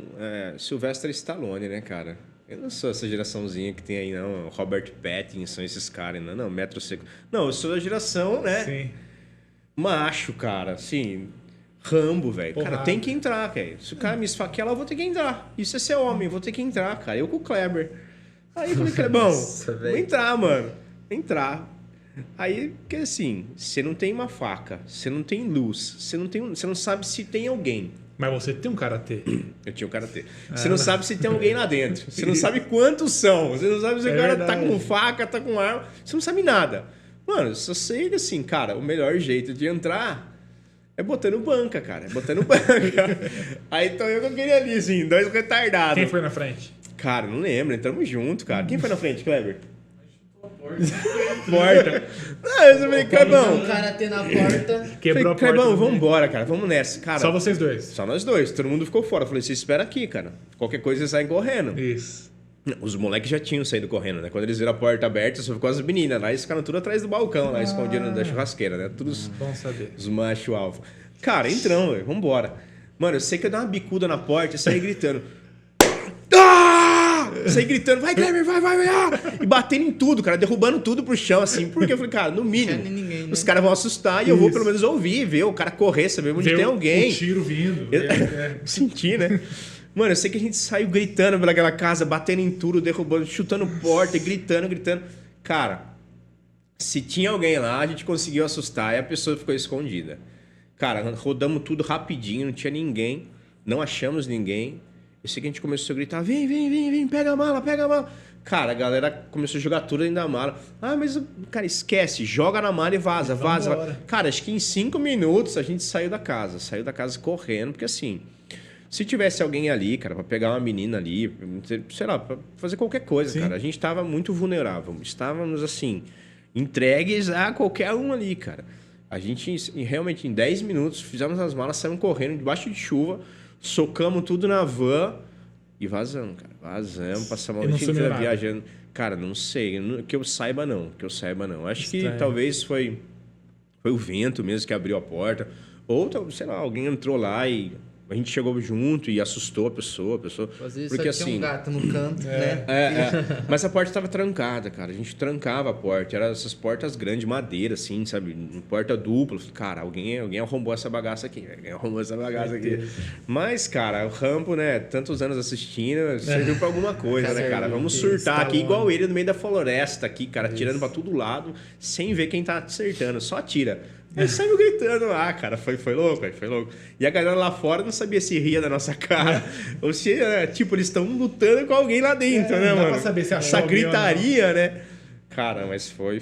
Sylvester Stallone, né, cara? Eu não sou essa geraçãozinha que tem aí, não. Robert Pattinson, esses caras, não. Metro Seco. Não, eu sou da geração, né? Sim. Macho, cara. Assim, Rambo, velho. Cara, Porrada. tem que entrar, velho. Se o cara me esfaquear lá, eu vou ter que entrar. Isso é ser homem, vou ter que entrar, cara. Eu com o Kleber. Aí eu falei, Clebão, Nossa, vou velho. entrar, mano. Entrar. Aí, porque assim, você não tem uma faca, você não tem luz, você não sabe se tem alguém. Mas você tem um karatê. Eu tinha o karatê. Você não sabe se tem alguém lá dentro. Você não sabe quantos são. Você não sabe se o É cara tá verdade. com faca, tá com arma. Você não sabe nada. Mano, só sei que assim, cara, o melhor jeito de entrar é botando banca, cara. É botando banca. Aí então eu queria ali, assim, dois retardados. Quem foi na frente? Cara, não lembro, entramos junto, cara. Quem foi na frente, Kleber? Porta. Não, eu falei, Clebão. Um karatê na porta. Quebrou a porta. Clebão, do vamos meio. embora, cara. Vamos nessa. Cara, Só vocês dois. Só nós dois. Todo mundo ficou fora. Eu falei, você espera aqui, cara. Qualquer coisa vocês saem correndo. Isso. Os moleques já tinham saído correndo, né? Quando eles viram a porta aberta, só ficou as meninas lá. Eles ficaram tudo atrás do balcão, lá, escondidos da churrasqueira, né? Todos Bom saber. os machos alfa. Cara, entramos, velho. Vambora. Mano, eu sei que eu dei uma bicuda na porta e saí gritando. Saí gritando, vai, Kleber, vai, e batendo em tudo, cara, derrubando tudo pro chão, assim, porque eu falei, cara, no mínimo, ninguém, né? os caras vão assustar e eu vou pelo menos ouvir, ver o cara correr, saber onde tem alguém. O tiro vindo. Sentir, né? Mano, eu sei que a gente saiu gritando pelaquela casa, batendo em tudo, derrubando, chutando porta, gritando. Cara, se tinha alguém lá, a gente conseguiu assustar e a pessoa ficou escondida. Cara, rodamos tudo rapidinho, não tinha ninguém, não achamos ninguém. Eu sei que a gente começou a gritar, vem, pega a mala. Cara, a galera começou a jogar tudo dentro da mala. Ah, mas, cara, esquece, joga na mala e vaza. Cara, acho que em 5 minutos a gente saiu da casa correndo, porque assim... Se tivesse alguém ali, cara, pra pegar uma menina ali, sei lá, pra fazer qualquer coisa, Sim. cara, a gente tava muito vulnerável. Estávamos, assim, entregues a qualquer um ali, cara. A gente, realmente, em 10 minutos, fizemos as malas, saímos correndo debaixo de chuva, socamos tudo na van e vazamos, cara. Vazamos, passamos a noite inteira viajando. Cara, não sei, que eu saiba não. Acho Estranho. Que talvez foi o vento mesmo que abriu a porta. Ou, sei lá, alguém entrou lá e... A gente chegou junto e assustou a pessoa. Às vezes porque só tinha assim, um gato no canto, né? Mas a porta estava trancada, cara. A gente trancava a porta. Eram essas portas grandes de madeira, assim, sabe? Porta dupla. Cara, alguém arrombou essa bagaça aqui. Mas, cara, o Rambo, né? Tantos anos assistindo, serviu pra alguma coisa, né, cara? Vamos surtar aqui igual ele no meio da floresta aqui, cara. Tirando pra todo lado, sem ver quem tá acertando. Só atira. Aí saiu gritando lá, cara. Foi louco. E a galera lá fora não sabia se ria da nossa cara ou se, tipo, eles estão lutando com alguém lá dentro, né, mano? Dá pra saber se achou essa gritaria, né? Cara, mas foi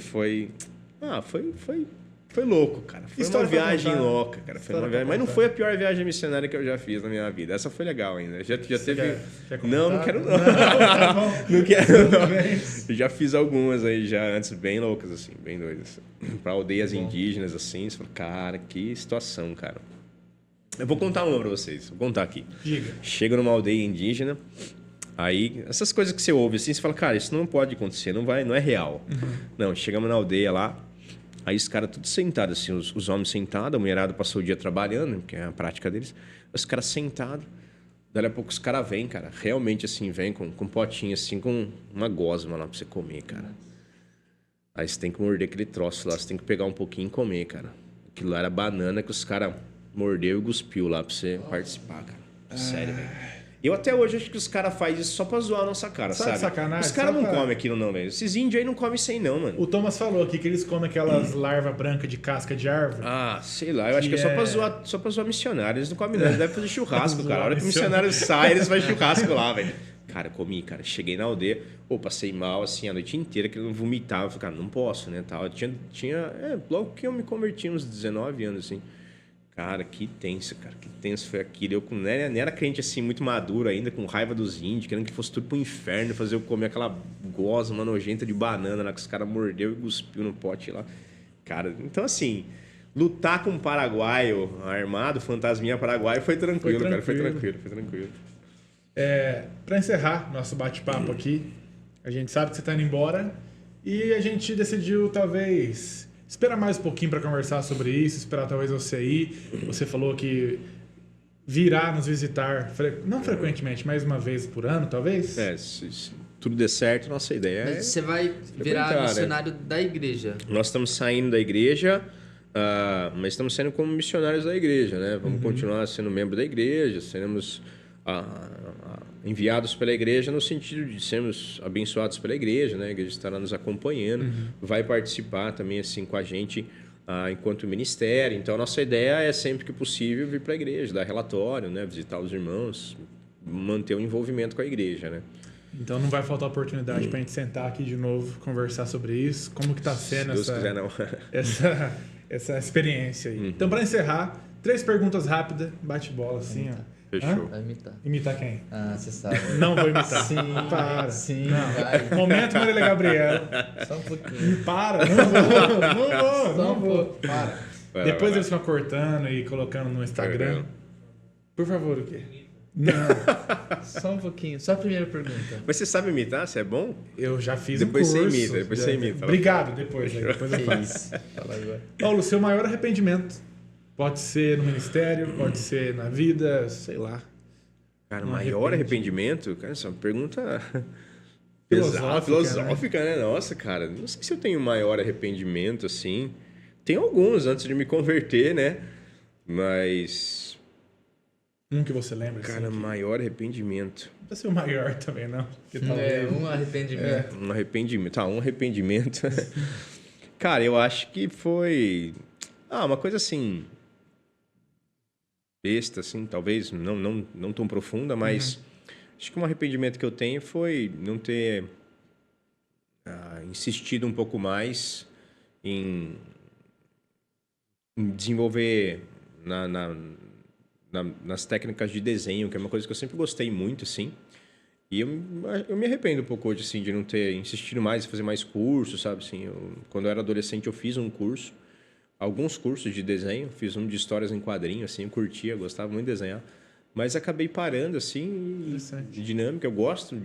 louco, cara. Foi uma viagem louca, cara. Foi uma viagem, mas não foi a pior viagem missionária que eu já fiz na minha vida. Essa foi legal ainda. Já teve... Não quero não. Não quero não. Eu já fiz algumas aí já antes, bem loucas, assim, bem doidas. Pra aldeias indígenas, assim. Você fala, cara, que situação, cara. Eu vou contar uma pra vocês. Vou contar aqui. Diga. Chega numa aldeia indígena, aí essas coisas que você ouve assim, você fala, cara, isso não pode acontecer, não é real. Não, chegamos na aldeia lá, aí os caras tudo sentados, assim, os homens sentados, a mulherada passou o dia trabalhando, que é a prática deles, os caras sentados, daí a pouco os caras vêm, cara, realmente assim, vem com um potinho assim, com uma gosma lá pra você comer, cara. Aí você tem que morder aquele troço lá, você tem que pegar um pouquinho e comer, cara. Aquilo lá era banana que os caras mordeu e cuspiu lá pra você participar, cara. Sério, velho. Eu até hoje acho que os caras fazem isso só pra zoar a nossa cara, sabe? Sacanagem. Os caras não comem aquilo não, velho. Esses índios aí não comem isso aí não, mano. O Thomas falou aqui que eles comem aquelas larvas brancas de casca de árvore. Ah, sei lá. Eu acho que é só pra zoar missionário. Eles não comem não. Eles devem fazer churrasco, cara. A hora que o missionário sai, eles fazem churrasco lá, velho. Cara, comi, cara. Cheguei na aldeia, passei mal, assim, a noite inteira, querendo vomitar. Eu falei, cara, não posso, né, tal. Logo que eu me converti, uns 19 anos, assim. Cara, que tenso foi aquilo. Eu nem era crente, assim, muito maduro ainda, com raiva dos índios, querendo que fosse tudo pro inferno, fazer eu comer aquela gosma nojenta de banana lá, que os caras mordeu e cuspiu no pote lá. Cara, então, assim... Lutar com um paraguaio armado, fantasminha paraguaio, foi tranquilo, cara. Foi tranquilo. Para encerrar nosso bate-papo aqui, a gente sabe que você está indo embora e a gente decidiu talvez esperar mais um pouquinho para conversar sobre isso, esperar talvez você ir. Você falou que virá nos visitar, não frequentemente, mais uma vez por ano, talvez? Se tudo der certo, nossa ideia Mas você vai virar missionário da igreja. Nós estamos saindo da igreja, mas estamos saindo como missionários da igreja, né? Vamos continuar sendo membro da igreja, seremos... enviados pela igreja no sentido de sermos abençoados pela igreja, né? A igreja estará nos acompanhando, vai participar também assim com a gente enquanto ministério. Então a nossa ideia é sempre que possível vir para a igreja, dar relatório, né? Visitar os irmãos, manter o envolvimento com a igreja, né? Então não vai faltar oportunidade para a gente sentar aqui de novo, conversar sobre isso, como que está sendo essa experiência aí. Então para encerrar, 3 perguntas rápidas, bate-bola assim, ó. Fechou. Vai imitar. Imitar quem? Você sabe. Não vou imitar. Sim, para. Sim, vai. Momento Marília Gabriela. Só um pouquinho. Para, não vou. Para. Depois eles ficam cortando e colocando no Instagram. Por favor, o quê? Não. Só um pouquinho. Só a primeira pergunta. Mas você sabe imitar? Você é bom? Eu já fiz depois um curso. Depois você imita. Obrigado, depois eu faço. Fala agora. Paulo, seu maior arrependimento? Pode ser no ministério, pode ser na vida, sei lá. Cara, maior arrependimento? Cara, essa é uma pergunta Filosófica, né? Nossa, cara, não sei se eu tenho maior arrependimento, assim. Tem alguns antes de me converter, né? Mas... Um que você lembra? Cara, assim, maior arrependimento. Não precisa ser o maior também, não. Porque Um arrependimento. Um arrependimento. Tá, um arrependimento. Cara, eu acho que foi... uma coisa assim... besta, assim, talvez. Não tão profunda, mas... Acho que um arrependimento que eu tenho foi não ter insistido um pouco mais em desenvolver nas técnicas de desenho, que é uma coisa que eu sempre gostei muito, assim. E eu me arrependo um pouco hoje, assim, de não ter insistido mais em fazer mais cursos, sabe? Assim, quando eu era adolescente, eu fiz um curso, alguns cursos de desenho. Fiz um de histórias em quadrinho, assim, eu curtia, gostava muito de desenhar. Mas acabei parando, assim, de dinâmica. Eu gosto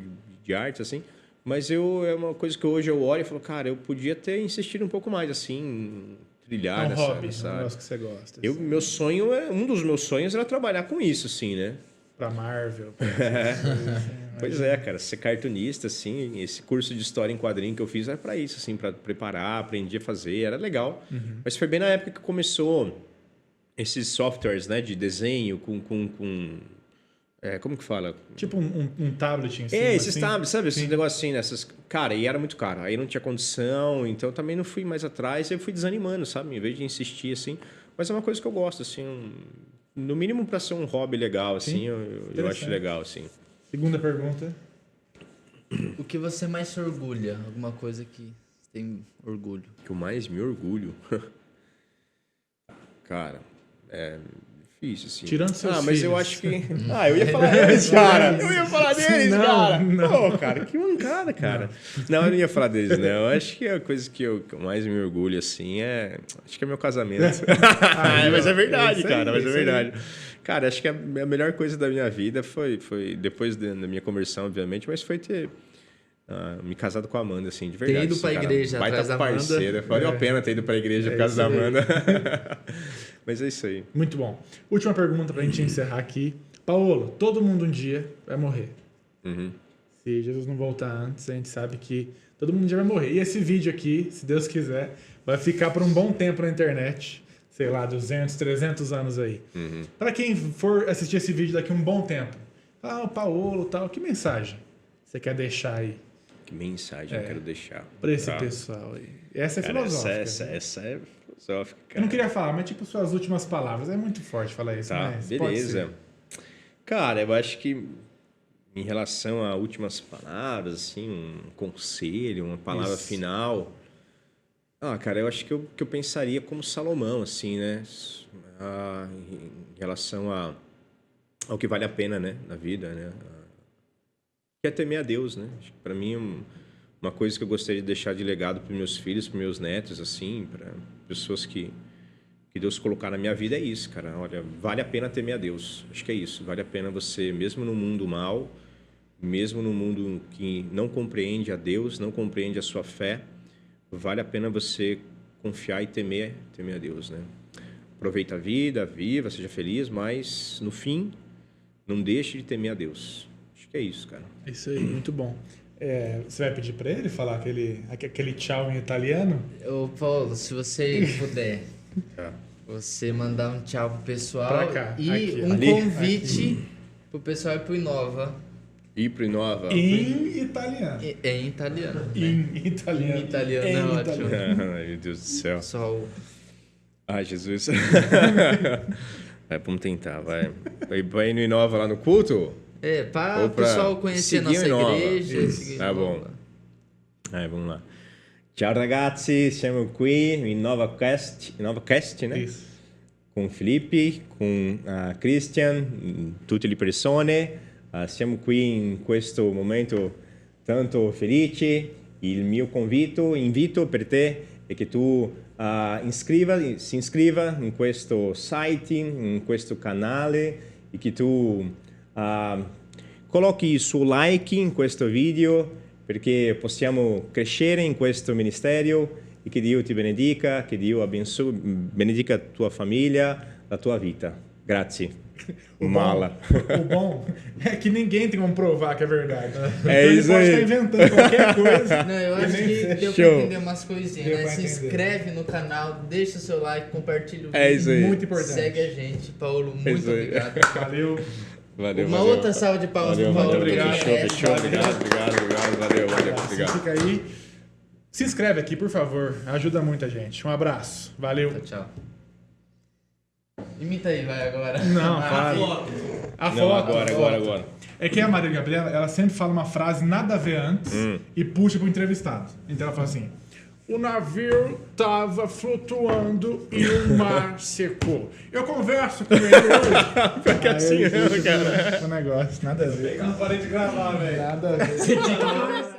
de arte, assim. Mas é uma coisa que hoje eu olho e falo, cara, eu podia ter insistido um pouco mais, assim, trilhar um nessa... hobby, um negócio que você gosta. Assim. Meu sonho, um dos meus sonhos era trabalhar com isso, assim, né? Pra Marvel. Pois é, cara, ser cartunista, assim, esse curso de história em quadrinho que eu fiz era pra isso, assim, pra preparar, aprendi a fazer, era legal. Mas foi bem na época que começou... esses softwares, né, de desenho com como que fala? Tipo um tablet em cima, esses assim? tablets, sabe? Esses Sim. negócios assim, nessas... Cara, e era muito caro. Aí não tinha condição, então também não fui mais atrás. Aí eu fui desanimando, sabe? Em vez de insistir, assim. Mas é uma coisa que eu gosto, assim. No mínimo para ser um hobby legal, assim, eu acho legal, assim. Segunda pergunta. O que você mais se orgulha? Alguma coisa que você tem orgulho? O que eu mais me orgulho? Cara... difícil, assim. Tirando seus mas filhos. eu acho que... eu ia falar deles, cara. Eu ia falar deles, cara. Não. Pô, cara, que mancada, cara. Não, eu não ia falar deles, não. Eu acho que a coisa que eu mais me orgulho, assim, acho que é meu casamento. Mas é verdade, cara. Mas é verdade. Cara, acho que a melhor coisa da minha vida foi depois da minha conversão, obviamente, mas foi ter... me casado com a Amanda, assim, de verdade. Ter ido pra igreja atrás da Amanda. Parceira. Valeu a pena ter ido pra igreja por causa da Amanda. Mas é isso aí. Muito bom. Última pergunta pra gente encerrar aqui. Paolo, todo mundo um dia vai morrer. Se Jesus não voltar antes, a gente sabe que todo mundo um dia vai morrer. E esse vídeo aqui, se Deus quiser, vai ficar por um bom tempo na internet. Sei lá, 200, 300 anos aí. Pra quem for assistir esse vídeo daqui a um bom tempo. O Paolo e tal, que mensagem você quer deixar aí? Que mensagem eu quero deixar Pra esse pessoal aí. Essa é filosófica. Essa é filosófica, cara. Eu não queria falar, mas tipo suas últimas palavras. É muito forte falar isso, Tá, mas beleza. Cara, eu acho que em relação a últimas palavras, assim, um conselho, uma palavra final... cara, eu acho que eu pensaria como Salomão, assim, né? Em relação ao que vale a pena, né? Na vida, né? Que é temer a Deus, né? Acho que para mim uma coisa que eu gostaria de deixar de legado para meus filhos, para meus netos, assim, para pessoas que Deus colocar na minha vida é isso, cara. Olha, vale a pena temer a Deus. Acho que é isso. Vale a pena você, mesmo no mundo mal, mesmo no mundo que não compreende a Deus, não compreende a sua fé, vale a pena você confiar e temer a Deus, né? Aproveita a vida, viva, seja feliz, mas no fim, não deixe de temer a Deus. Acho que é isso, cara. Isso aí, muito bom. Você vai pedir para ele falar aquele tchau em italiano? Ô, Paulo, se você puder, você mandar um tchau pro pessoal Pra cá, e aqui. um Ali? convite pro pessoal ir pro Inova. Ir pro Inova. Em italiano. Em italiano. Né? Em italiano. Em italiano é ótimo. Ai, meu Deus do céu. Só o... Ai, Jesus. Vamos tentar, vai. Vai no Inova lá no culto? Para o pessoal conhecer nossa igreja. Tá bom. Vamos lá. Ciao ragazzi, siamo qui in Nova Cast, né? Isso. Com Felipe, com Christian, tutte le persone. Siamo qui in questo momento tanto felice. Il mio invito per te è che tu si iscriva in questo site, in questo canale e che tu colochi il suo like in questo video perché possiamo crescere in questo ministero e che Dio ti benedica, che Dio benedica la tua famiglia, la tua vita. Grazie. Mala. O bom é que ninguém tem como provar que é verdade. É Então isso ele pode aí. estar inventando qualquer coisa. Não, eu acho nem que sei. deu pra Show. entender umas coisinhas, Deu né? pra Se entender. inscreve no canal, deixa o seu like, compartilha o vídeo. É isso aí. Muito importante. Segue a gente. Paulo, muito isso aí. obrigado. Valeu. Valeu, Uma valeu. outra salva de palmas Valeu, pro Paulo. valeu, obrigado. fechou, É, fechou. valeu. Obrigado. Valeu, Você obrigado. fica aí. Se inscreve aqui, por favor. Ajuda muita gente. Um abraço. Valeu. Tchau. Imita aí, vai agora. Não, A para. foto. A Não, foto. agora. É que a Maria Gabriela, ela sempre fala uma frase nada a ver antes e puxa pro entrevistado. Então ela fala assim: o navio tava flutuando e o mar secou. Eu converso com ele hoje. Fica assim, Aí, puxa cara. pro negócio, nada a ver. Não parei de gravar, velho. Nada a ver.